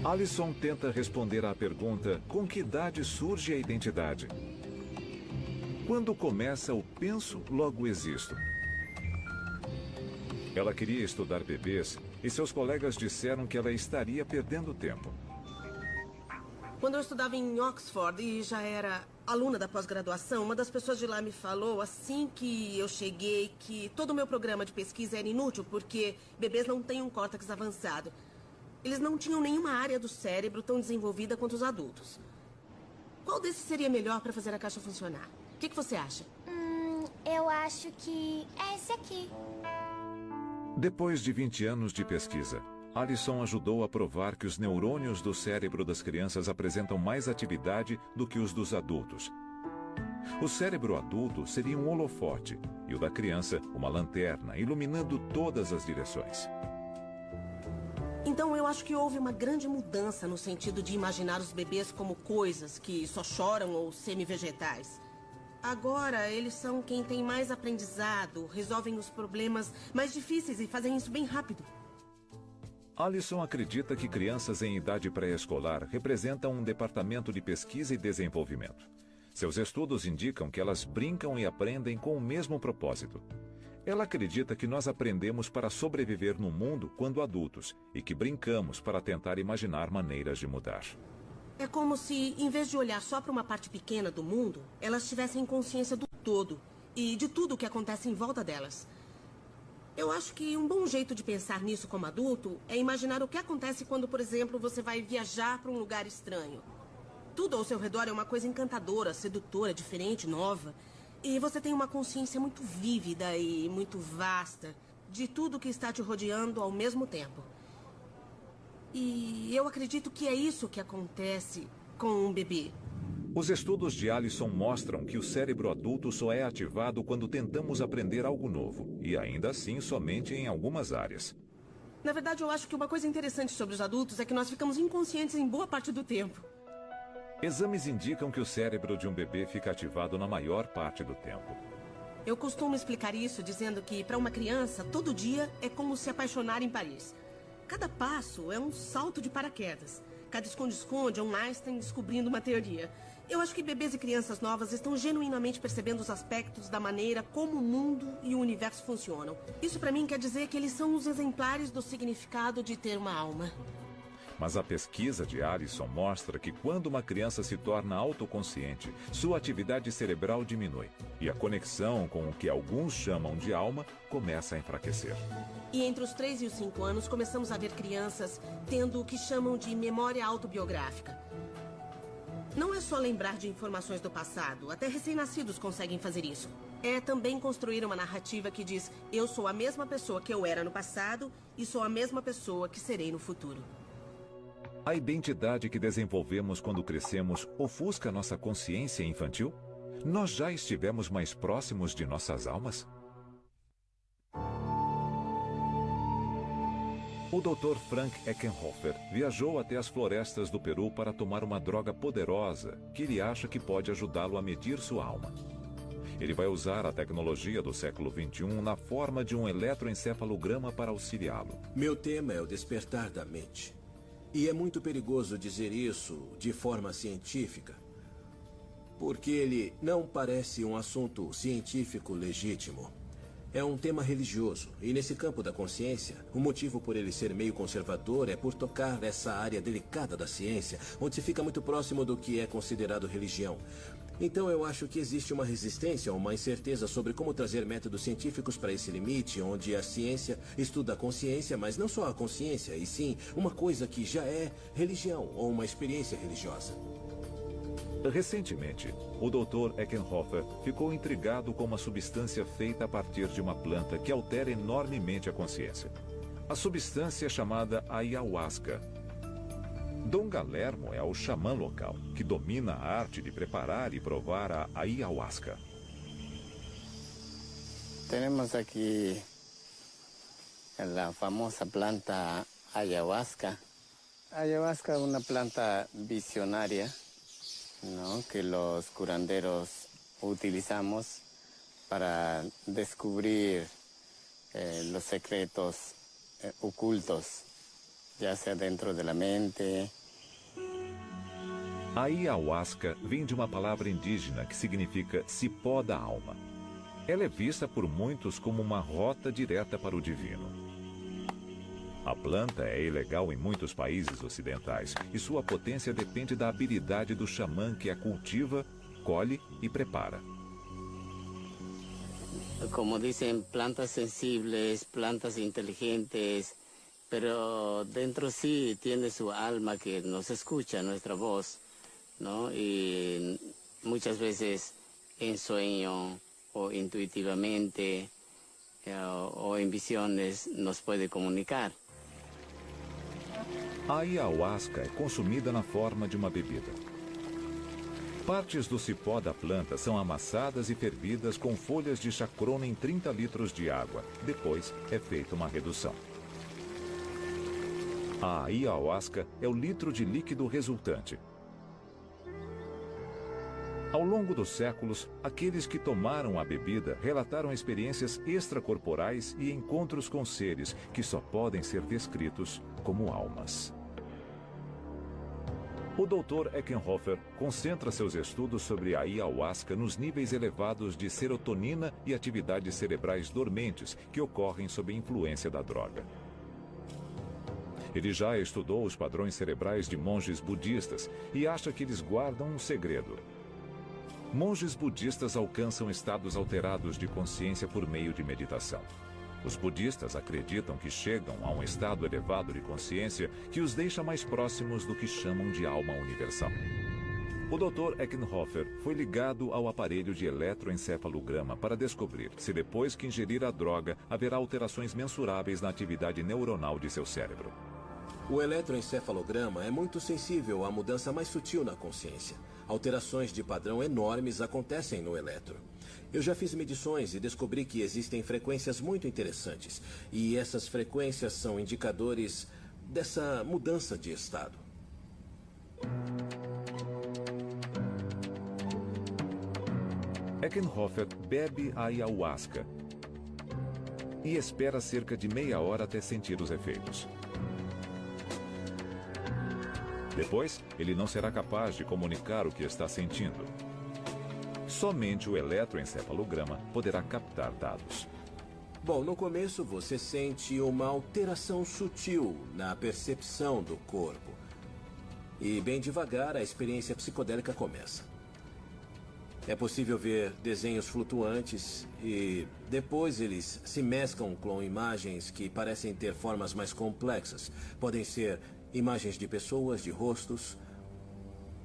Alison tenta responder à pergunta: com que idade surge a identidade? Quando começa o penso, logo existo. Ela queria estudar bebês e seus colegas disseram que ela estaria perdendo tempo. Quando eu estudava em Oxford e já era aluna da pós-graduação, uma das pessoas de lá me falou, assim que eu cheguei, que todo o meu programa de pesquisa era inútil porque bebês não têm um córtex avançado. Eles não tinham nenhuma área do cérebro tão desenvolvida quanto os adultos. Qual desses seria melhor para fazer a caixa funcionar? O que você acha? Eu acho que é esse aqui. Depois de 20 anos de pesquisa, Alison ajudou a provar que os neurônios do cérebro das crianças apresentam mais atividade do que os dos adultos. O cérebro adulto seria um holofote e o da criança uma lanterna, iluminando todas as direções. Então eu acho que houve uma grande mudança no sentido de imaginar os bebês como coisas que só choram ou semi-vegetais. Agora, eles são quem tem mais aprendizado, resolvem os problemas mais difíceis e fazem isso bem rápido. Alison acredita que crianças em idade pré-escolar representam um departamento de pesquisa e desenvolvimento. Seus estudos indicam que elas brincam e aprendem com o mesmo propósito. Ela acredita que nós aprendemos para sobreviver no mundo quando adultos e que brincamos para tentar imaginar maneiras de mudar. É como se, em vez de olhar só para uma parte pequena do mundo, elas tivessem consciência do todo e de tudo o que acontece em volta delas. Eu acho que um bom jeito de pensar nisso como adulto é imaginar o que acontece quando, por exemplo, você vai viajar para um lugar estranho. Tudo ao seu redor é uma coisa encantadora, sedutora, diferente, nova. E você tem uma consciência muito vívida e muito vasta de tudo que está te rodeando ao mesmo tempo. E eu acredito que é isso que acontece com um bebê. Os estudos de Allison mostram que o cérebro adulto só é ativado quando tentamos aprender algo novo, e ainda assim somente em algumas áreas. Na verdade, eu acho que uma coisa interessante sobre os adultos é que nós ficamos inconscientes em boa parte do tempo. Exames indicam que o cérebro de um bebê fica ativado na maior parte do tempo. Eu costumo explicar isso dizendo que, para uma criança, todo dia é como se apaixonar em Paris. Cada passo é um salto de paraquedas. Cada esconde-esconde é um Einstein descobrindo uma teoria. Eu acho que bebês e crianças novas estão genuinamente percebendo os aspectos da maneira como o mundo e o universo funcionam. Isso para mim quer dizer que eles são os exemplares do significado de ter uma alma. Mas a pesquisa de Allison mostra que quando uma criança se torna autoconsciente, sua atividade cerebral diminui e a conexão com o que alguns chamam de alma começa a enfraquecer. E entre os 3 e os 5 anos, começamos a ver crianças tendo o que chamam de memória autobiográfica. Não é só lembrar de informações do passado, até recém-nascidos conseguem fazer isso. É também construir uma narrativa que diz: eu sou a mesma pessoa que eu era no passado e sou a mesma pessoa que serei no futuro. A identidade que desenvolvemos quando crescemos ofusca nossa consciência infantil? Nós já estivemos mais próximos de nossas almas? O Dr. Frank Eckenhofer viajou até as florestas do Peru para tomar uma droga poderosa que ele acha que pode ajudá-lo a medir sua alma. Ele vai usar a tecnologia do século XXI na forma de um eletroencefalograma para auxiliá-lo. Meu tema é o despertar da mente. E é muito perigoso dizer isso de forma científica, porque ele não parece um assunto científico legítimo. É um tema religioso, e nesse campo da consciência, o motivo por ele ser meio conservador é por tocar essa área delicada da ciência, onde se fica muito próximo do que é considerado religião. Então eu acho que existe uma resistência, uma incerteza sobre como trazer métodos científicos para esse limite, onde a ciência estuda a consciência, mas não só a consciência, e sim uma coisa que já é religião ou uma experiência religiosa. Recentemente, o Dr. Eckenhofer ficou intrigado com uma substância feita a partir de uma planta que altera enormemente a consciência. A substância é chamada ayahuasca. Dom Galermo é o xamã local, que domina a arte de preparar e provar a ayahuasca. Temos aqui a famosa planta ayahuasca. Ayahuasca é uma planta visionária, ¿no?, que los curanderos utilizamos para descubrir los secretos ocultos, ya sea dentro de la mente. A ayahuasca vem de uma palavra indígena que significa cipó da alma. Ela é vista por muitos como uma rota direta para o divino. A planta é ilegal em muitos países ocidentais e sua potência depende da habilidade do xamã que a cultiva, colhe e prepara. Como dicen, plantas sensibles, plantas inteligentes, pero dentro sí tiene su alma que nos escucha, nuestra voz, ¿no? Y muchas veces en sueño o intuitivamente o en visiones nos puede comunicar. A ayahuasca é consumida na forma de uma bebida. Partes do cipó da planta são amassadas e fervidas com folhas de chacrona em 30 litros de água. Depois é feita uma redução. A ayahuasca é o litro de líquido resultante. Ao longo dos séculos, aqueles que tomaram a bebida relataram experiências extracorporais e encontros com seres que só podem ser descritos como almas. O Dr. Eckenhofer concentra seus estudos sobre a ayahuasca nos níveis elevados de serotonina e atividades cerebrais dormentes que ocorrem sob a influência da droga. Ele já estudou os padrões cerebrais de monges budistas e acha que eles guardam um segredo. Monges budistas alcançam estados alterados de consciência por meio de meditação. Os budistas acreditam que chegam a um estado elevado de consciência que os deixa mais próximos do que chamam de alma universal. O Dr. Eckenhofer foi ligado ao aparelho de eletroencefalograma para descobrir se depois que ingerir a droga haverá alterações mensuráveis na atividade neuronal de seu cérebro. O eletroencefalograma é muito sensível à mudança mais sutil na consciência. Alterações de padrão enormes acontecem no eletro. Eu já fiz medições e descobri que existem frequências muito interessantes. E essas frequências são indicadores dessa mudança de estado. Eckenhofer bebe a ayahuasca e espera cerca de meia hora até sentir os efeitos. Depois, ele não será capaz de comunicar o que está sentindo. Somente o eletroencefalograma poderá captar dados. Bom, no começo você sente uma alteração sutil na percepção do corpo. E bem devagar a experiência psicodélica começa. É possível ver desenhos flutuantes e depois eles se mesclam com imagens que parecem ter formas mais complexas. Podem ser imagens de pessoas, de rostos.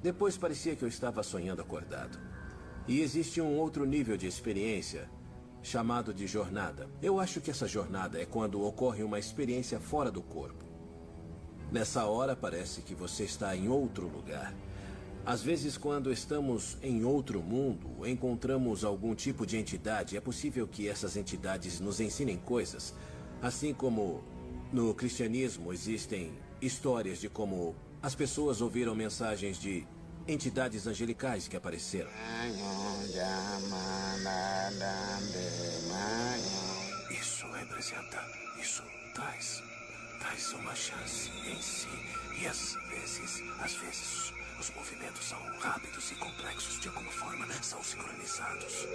Depois parecia que eu estava sonhando acordado. E existe um outro nível de experiência, chamado de jornada. Eu acho que essa jornada é quando ocorre uma experiência fora do corpo. Nessa hora parece que você está em outro lugar. Às vezes, quando estamos em outro mundo, encontramos algum tipo de entidade. É possível que essas entidades nos ensinem coisas. Assim como no cristianismo existem histórias de como as pessoas ouviram mensagens de entidades angelicais que apareceram. Isso representa, isso traz uma chance em si. E às vezes, os movimentos são rápidos e complexos. De alguma forma, são sincronizados.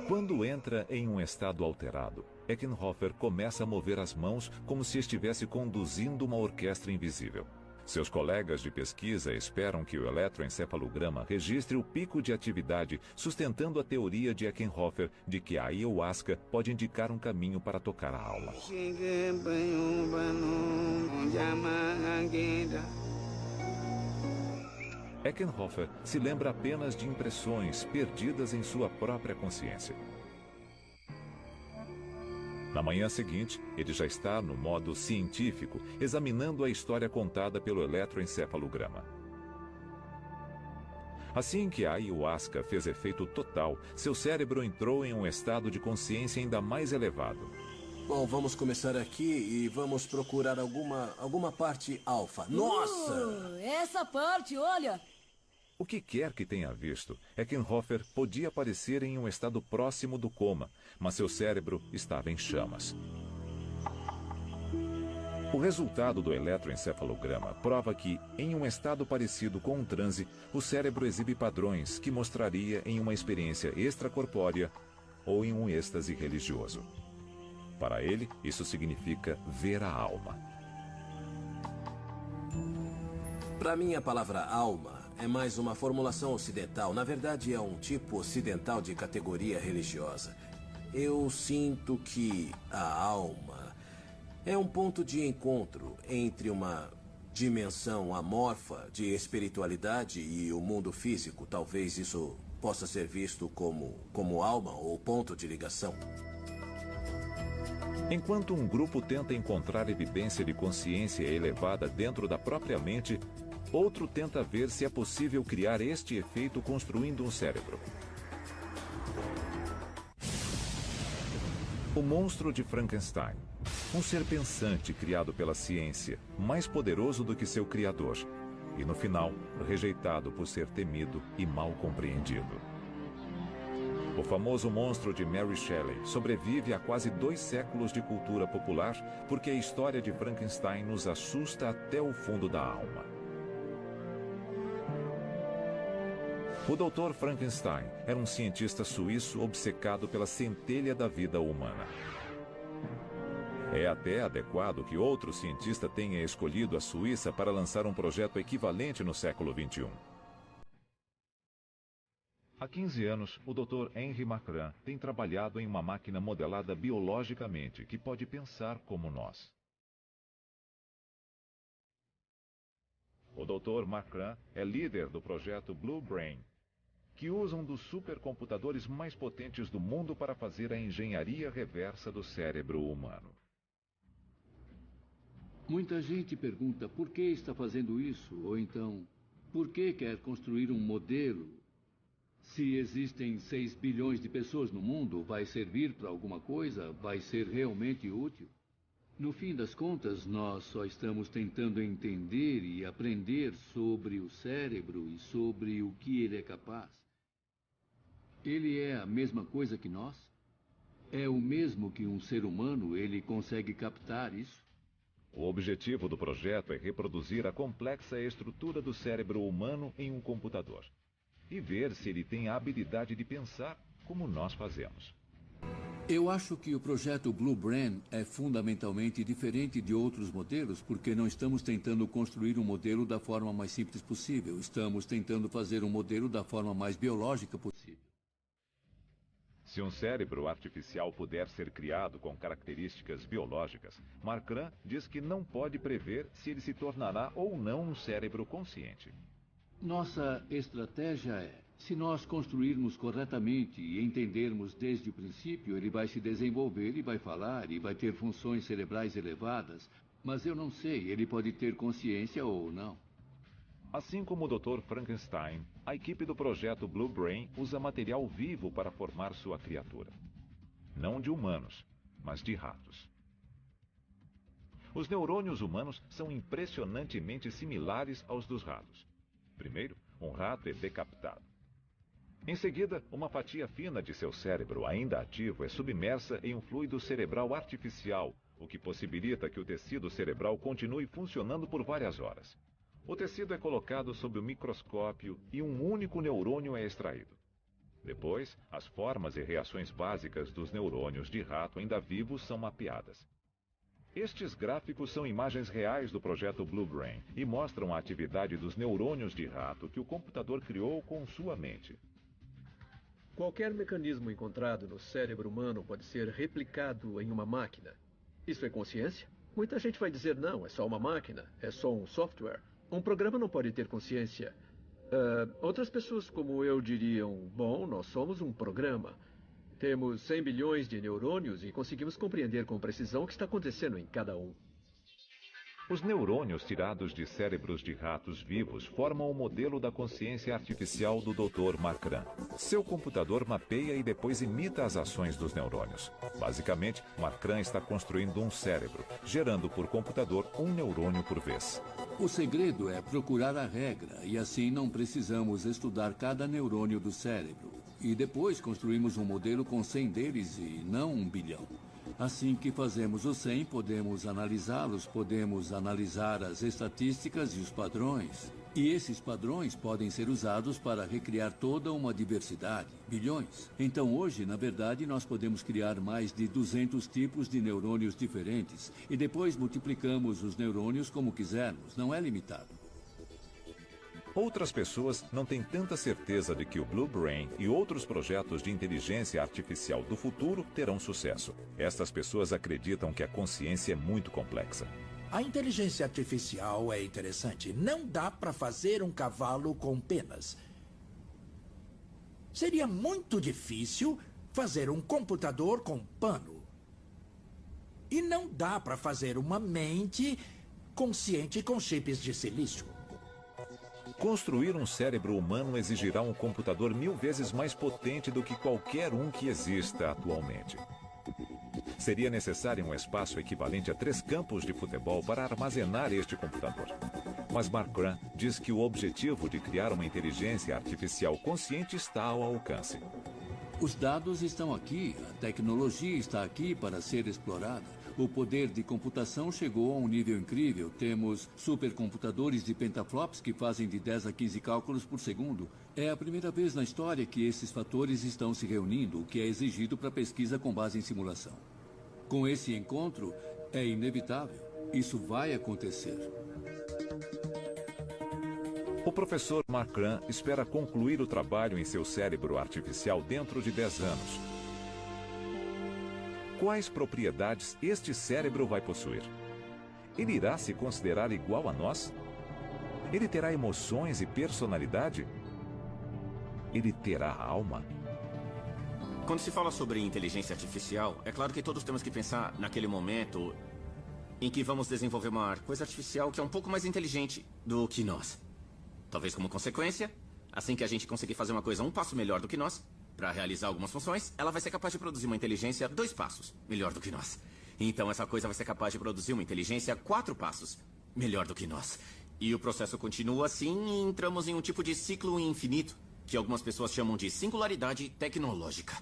Quando entra em um estado alterado, Eckenhofer começa a mover as mãos como se estivesse conduzindo uma orquestra invisível. Seus colegas de pesquisa esperam que o eletroencefalograma registre o pico de atividade, sustentando a teoria de Eckenhofer de que a ayahuasca pode indicar um caminho para tocar a alma. Eckenhofer se lembra apenas de impressões perdidas em sua própria consciência. Na manhã seguinte, ele já está no modo científico, examinando a história contada pelo eletroencefalograma. Assim que a ayahuasca fez efeito total, seu cérebro entrou em um estado de consciência ainda mais elevado. Bom, vamos aqui e vamos procurar alguma parte alfa. Nossa! Essa parte, olha! O que quer que tenha visto, Eckenhofer podia aparecer em um estado próximo do coma, mas seu cérebro estava em chamas. O resultado do eletroencefalograma prova que, em um estado parecido com um transe, o cérebro exibe padrões que mostraria em uma experiência extracorpórea ou em um êxtase religioso. Para ele, isso significa ver a alma. Para mim, a palavra alma é mais uma formulação ocidental. Na verdade, é um tipo ocidental de categoria religiosa. Eu sinto que a alma é um ponto de encontro entre uma dimensão amorfa de espiritualidade e o mundo físico. Talvez isso possa ser visto como alma ou ponto de ligação. Enquanto um grupo tenta encontrar evidência de consciência elevada dentro da própria mente, outro tenta ver se é possível criar este efeito construindo um cérebro. O monstro de Frankenstein, um ser pensante criado pela ciência, mais poderoso do que seu criador, e no final, rejeitado por ser temido e mal compreendido. O famoso monstro de Mary Shelley sobrevive a quase 2 séculos de cultura popular porque a história de Frankenstein nos assusta até o fundo da alma. O Dr. Frankenstein era um cientista suíço obcecado pela centelha da vida humana. É até adequado que outro cientista tenha escolhido a Suíça para lançar um projeto equivalente no século XXI. Há 15 anos, o Dr. Henry Marcran tem trabalhado em uma máquina modelada biologicamente que pode pensar como nós. O Dr. Marcran é líder do projeto Blue Brain, que usa um dos supercomputadores mais potentes do mundo para fazer a engenharia reversa do cérebro humano. Muita gente pergunta por que está fazendo isso, ou então, por que quer construir um modelo? Se existem 6 bilhões de pessoas no mundo, vai servir para alguma coisa? Vai ser realmente útil? No fim das contas, nós só estamos tentando entender e aprender sobre o cérebro e sobre o que ele é capaz. Ele é a mesma coisa que nós? É o mesmo que um ser humano? Ele consegue captar isso? O objetivo do projeto é reproduzir a complexa estrutura do cérebro humano em um computador e ver se ele tem a habilidade de pensar como nós fazemos. Eu acho que o projeto Blue Brain é fundamentalmente diferente de outros modelos porque não estamos tentando construir um modelo da forma mais simples possível. Estamos tentando fazer um modelo da forma mais biológica possível. Se um cérebro artificial puder ser criado com características biológicas, Marcran diz que não pode prever se ele se tornará ou não um cérebro consciente. Nossa estratégia é, se nós construirmos corretamente e entendermos desde o princípio, ele vai se desenvolver e vai falar e vai ter funções cerebrais elevadas, mas eu não sei, ele pode ter consciência ou não. Assim como o Dr. Frankenstein, a equipe do projeto Blue Brain usa material vivo para formar sua criatura. Não de humanos, mas de ratos. Os neurônios humanos são impressionantemente similares aos dos ratos. Primeiro, um rato é decapitado. Em seguida, uma fatia fina de seu cérebro ainda ativo é submersa em um fluido cerebral artificial, o que possibilita que o tecido cerebral continue funcionando por várias horas. O tecido é colocado sob o microscópio e um único neurônio é extraído. Depois, as formas e reações básicas dos neurônios de rato ainda vivos são mapeadas. Estes gráficos são imagens reais do projeto Blue Brain e mostram a atividade dos neurônios de rato que o computador criou com sua mente. Qualquer mecanismo encontrado no cérebro humano pode ser replicado em uma máquina. Isso é consciência? Muita gente vai dizer não, é só uma máquina, é só um software. Um programa não pode ter consciência. Outras pessoas como eu diriam, bom, nós somos um programa. Temos 100 bilhões de neurônios e conseguimos compreender com precisão o que está acontecendo em cada um. Os neurônios tirados de cérebros de ratos vivos formam o modelo da consciência artificial do Dr. Marcran. Seu computador mapeia e depois imita as ações dos neurônios. Basicamente, Marcran está construindo um cérebro, gerando por computador um neurônio por vez. O segredo é procurar a regra, e assim não precisamos estudar cada neurônio do cérebro. E depois construímos um modelo com 100 deles e não 1 bilhão. Assim que fazemos os 100, podemos analisá-los, podemos analisar as estatísticas e os padrões. E esses padrões podem ser usados para recriar toda uma diversidade, bilhões. Então hoje, na verdade, nós podemos criar mais de 200 tipos de neurônios diferentes. E depois multiplicamos os neurônios como quisermos, não é limitado. Outras pessoas não têm tanta certeza de que o Blue Brain e outros projetos de inteligência artificial do futuro terão sucesso. Estas pessoas acreditam que a consciência é muito complexa. A inteligência artificial é interessante. Não dá para fazer um cavalo com penas. Seria muito difícil fazer um computador com pano. E não dá para fazer uma mente consciente com chips de silício. Construir um cérebro humano exigirá um computador 1000 vezes mais potente do que qualquer um que exista atualmente. Seria necessário um espaço equivalente a 3 campos de futebol para armazenar este computador. Mas Marcran diz que o objetivo de criar uma inteligência artificial consciente está ao alcance. Os dados estão aqui, a tecnologia está aqui para ser explorada. O poder de computação chegou a um nível incrível. Temos supercomputadores de petaflops que fazem de 10 a 15 cálculos por segundo. É a primeira vez na história que esses fatores estão se reunindo, o que é exigido para pesquisa com base em simulação. Com esse encontro, é inevitável. Isso vai acontecer. O O professor Marcran espera concluir o trabalho em seu cérebro artificial dentro de 10 anos. Quais propriedades este cérebro vai possuir? Ele irá se considerar igual a nós? Ele terá emoções e personalidade? Ele terá alma? Quando se fala sobre inteligência artificial, é claro que todos temos que pensar naquele momento em que vamos desenvolver uma coisa artificial que é um pouco mais inteligente do que nós. Talvez como consequência, assim que a gente conseguir fazer uma coisa um passo melhor do que nós, para realizar algumas funções, ela vai ser capaz de produzir uma inteligência 2 passos melhor do que nós. Então essa coisa vai ser capaz de produzir uma inteligência 4 passos melhor do que nós. E o processo continua assim e entramos em um tipo de ciclo infinito, que algumas pessoas chamam de singularidade tecnológica.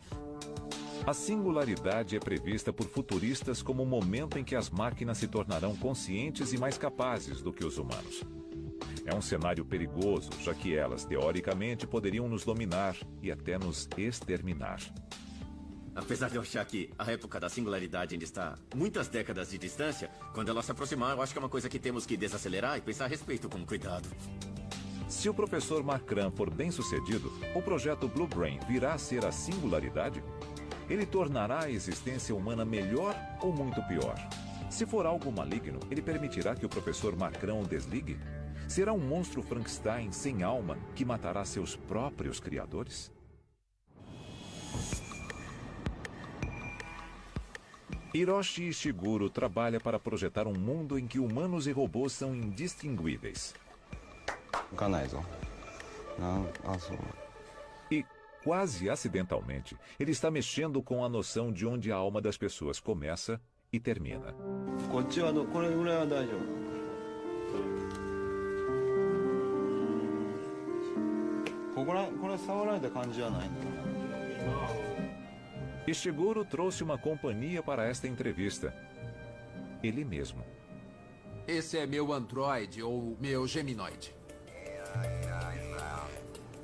A singularidade é prevista por futuristas como o momento em que as máquinas se tornarão conscientes e mais capazes do que os humanos. É um cenário perigoso, já que elas, teoricamente, poderiam nos dominar e até nos exterminar. Apesar de eu achar que a época da singularidade ainda está muitas décadas de distância, quando ela se aproximar, eu acho que é uma coisa que temos que desacelerar e pensar a respeito com cuidado. Se o professor Marcran for bem-sucedido, o projeto Blue Brain virá a ser a singularidade? Ele tornará a existência humana melhor ou muito pior? Se for algo maligno, ele permitirá que o professor Marcran o desligue? Será um monstro Frankenstein sem alma que matará seus próprios criadores? Hiroshi Ishiguro trabalha para projetar um mundo em que humanos e robôs são indistinguíveis. E, quase acidentalmente, ele está mexendo com a noção de onde a alma das pessoas começa e termina. Ishiguro trouxe uma companhia para esta entrevista. Ele mesmo. Esse é meu androide ou meu geminoide.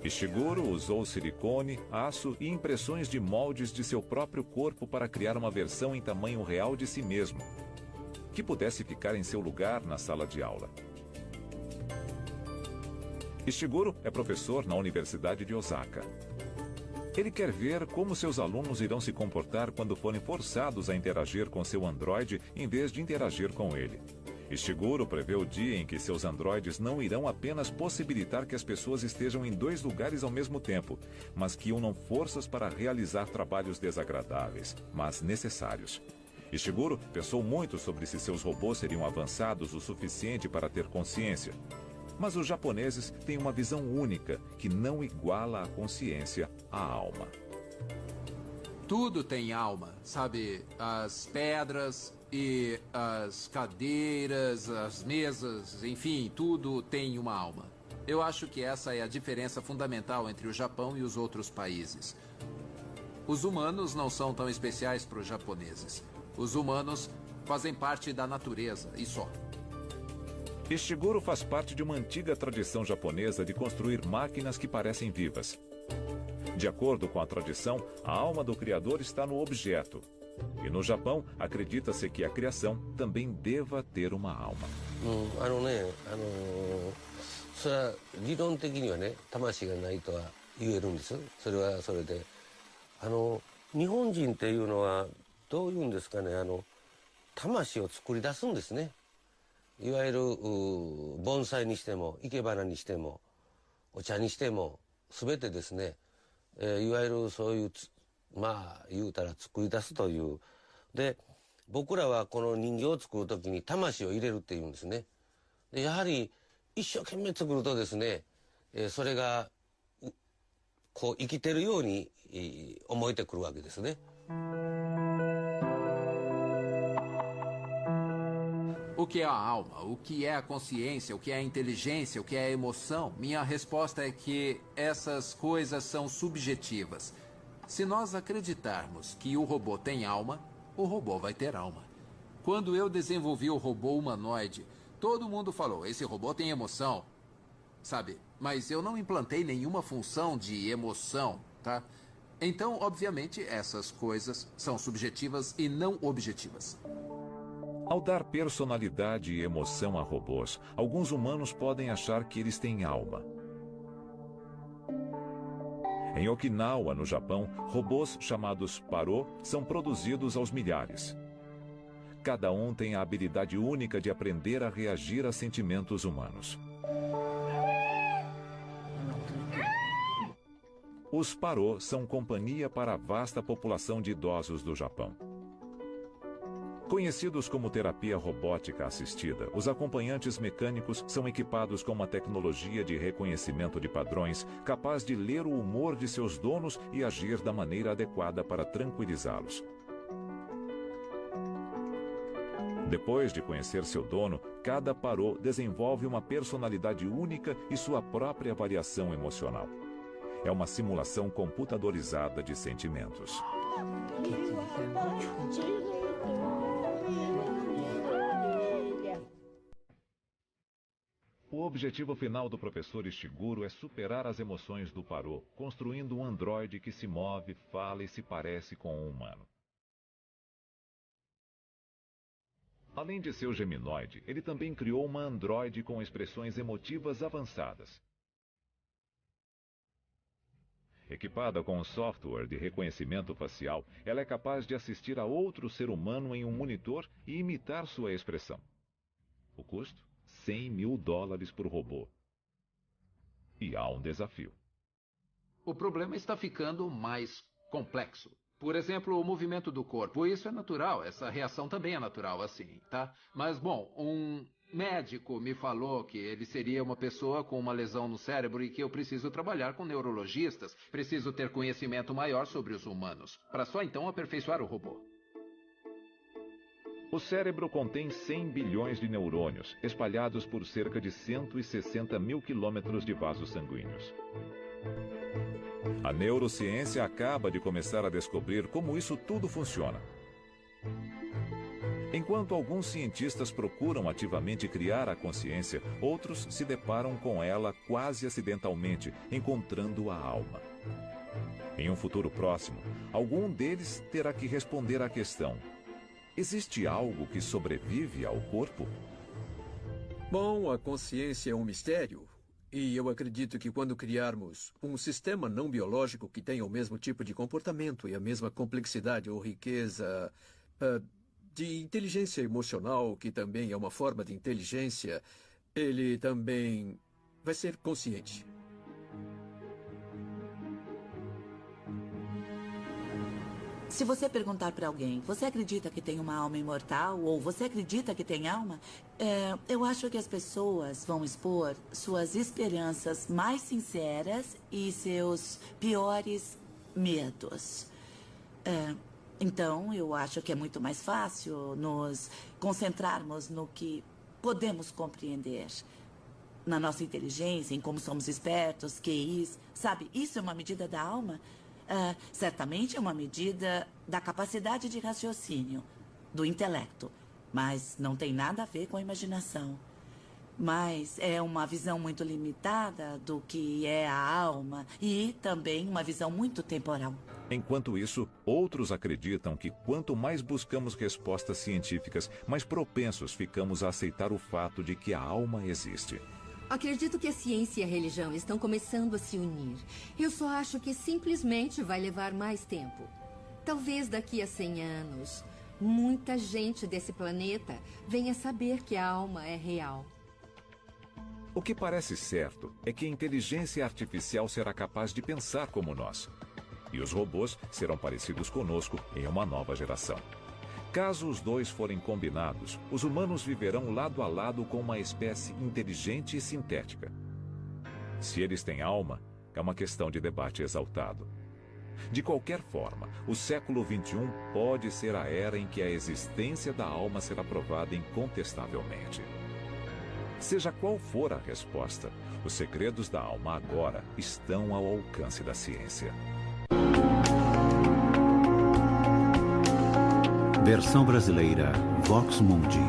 Ishiguro usou silicone, aço e impressões de moldes de seu próprio corpo para criar uma versão em tamanho real de si mesmo, que pudesse ficar em seu lugar na sala de aula. Ishiguro é professor na Universidade de Osaka. Ele quer ver como seus alunos irão se comportar quando forem forçados a interagir com seu androide em vez de interagir com ele. Ishiguro prevê o dia em que seus androides não irão apenas possibilitar que as pessoas estejam em 2 lugares ao mesmo tempo, mas que unam forças para realizar trabalhos desagradáveis, mas necessários. Ishiguro pensou muito sobre se seus robôs seriam avançados o suficiente para ter consciência. Mas os japoneses têm uma visão única que não iguala a consciência à alma. Tudo tem alma, sabe? As pedras e as cadeiras, as mesas, enfim, tudo tem uma alma. Eu acho que essa é a diferença fundamental entre o Japão e os outros países. Os humanos não são tão especiais para os japoneses. Os humanos fazem parte da natureza, e só. Ishiguro faz parte de uma antiga tradição japonesa de construir máquinas que parecem vivas. De acordo com a tradição, a alma do criador está no objeto. E no Japão, acredita-se que a criação também deva ter uma alma. それは理論的にはね、魂がないとは言えるんです。それはそれで、日本人っていうのはどういうんですかね、魂を作り出すんですね。いわゆる盆栽にしても生け花にしてもお茶にしても全てですね、いわゆるそういうまあ言うたら作り出すという。で僕らはこの人形を作る時に魂を入れるっていうんですね。でやはり一生懸命作るとですね、それがこう生きてるように思えてくるわけですね。O que é a alma? O que é a consciência? O que é a inteligência? O que é a emoção? Minha resposta é que essas coisas são subjetivas. Se nós acreditarmos que o robô tem alma, o robô vai ter alma. Quando eu desenvolvi o robô humanoide, todo mundo falou, esse robô tem emoção. Sabe? Mas eu não implantei nenhuma função de emoção, tá? Então, obviamente, essas coisas são subjetivas e não objetivas. Ao dar personalidade e emoção a robôs, alguns humanos podem achar que eles têm alma. Em Okinawa, no Japão, robôs chamados Parô são produzidos aos milhares. Cada um tem a habilidade única de aprender a reagir a sentimentos humanos. Os Parô são companhia para a vasta população de idosos do Japão. Conhecidos como terapia robótica assistida, os acompanhantes mecânicos são equipados com uma tecnologia de reconhecimento de padrões capaz de ler o humor de seus donos e agir da maneira adequada para tranquilizá-los. Depois de conhecer seu dono, cada Parô desenvolve uma personalidade única e sua própria variação emocional. É uma simulação computadorizada de sentimentos. O objetivo final do professor Ishiguro é superar as emoções do Parô, construindo um androide que se move, fala e se parece com um humano. Além de seu geminoide, ele também criou uma androide com expressões emotivas avançadas. Equipada com um software de reconhecimento facial, ela é capaz de assistir a outro ser humano em um monitor e imitar sua expressão. O custo? $100 mil por robô. E há um desafio. O problema está ficando mais complexo. Por exemplo, o movimento do corpo. Isso é natural, essa reação também é natural, assim, tá? Mas, bom, um médico me falou que ele seria uma pessoa com uma lesão no cérebro e que eu preciso trabalhar com neurologistas. Preciso ter conhecimento maior sobre os humanos, para só então aperfeiçoar o robô. O cérebro contém 100 bilhões de neurônios, espalhados por cerca de 160 mil quilômetros de vasos sanguíneos. A neurociência acaba de começar a descobrir como isso tudo funciona. Enquanto alguns cientistas procuram ativamente criar a consciência, outros se deparam com ela quase acidentalmente, encontrando a alma. Em um futuro próximo, algum deles terá que responder à questão: existe algo que sobrevive ao corpo? Bom, a consciência é um mistério. E eu acredito que quando criarmos um sistema não biológico que tenha o mesmo tipo de comportamento e a mesma complexidade ou riqueza de inteligência emocional, que também é uma forma de inteligência, ele também vai ser consciente. Se você perguntar para alguém, você acredita que tem uma alma imortal? Ou você acredita que tem alma? Eu acho que as pessoas vão expor suas esperanças mais sinceras e seus piores medos. Então, eu acho que é muito mais fácil nos concentrarmos no que podemos compreender. Na nossa inteligência, em como somos espertos, QIs. Sabe, isso é uma medida da alma? Certamente é uma medida da capacidade de raciocínio, do intelecto, mas não tem nada a ver com a imaginação. Mas é uma visão muito limitada do que é a alma e também uma visão muito temporal. Enquanto isso, outros acreditam que quanto mais buscamos respostas científicas, mais propensos ficamos a aceitar o fato de que a alma existe. Acredito que a ciência e a religião estão começando a se unir. Eu só acho que simplesmente vai levar mais tempo. Talvez daqui a 100 anos, muita gente desse planeta venha saber que a alma é real. O que parece certo é que a inteligência artificial será capaz de pensar como nós. E os robôs serão parecidos conosco em uma nova geração. Caso os dois forem combinados, os humanos viverão lado a lado com uma espécie inteligente e sintética. Se eles têm alma, é uma questão de debate exaltado. De qualquer forma, o século XXI pode ser a era em que a existência da alma será provada incontestavelmente. Seja qual for a resposta, os segredos da alma agora estão ao alcance da ciência. Versão brasileira, Vox Mundi.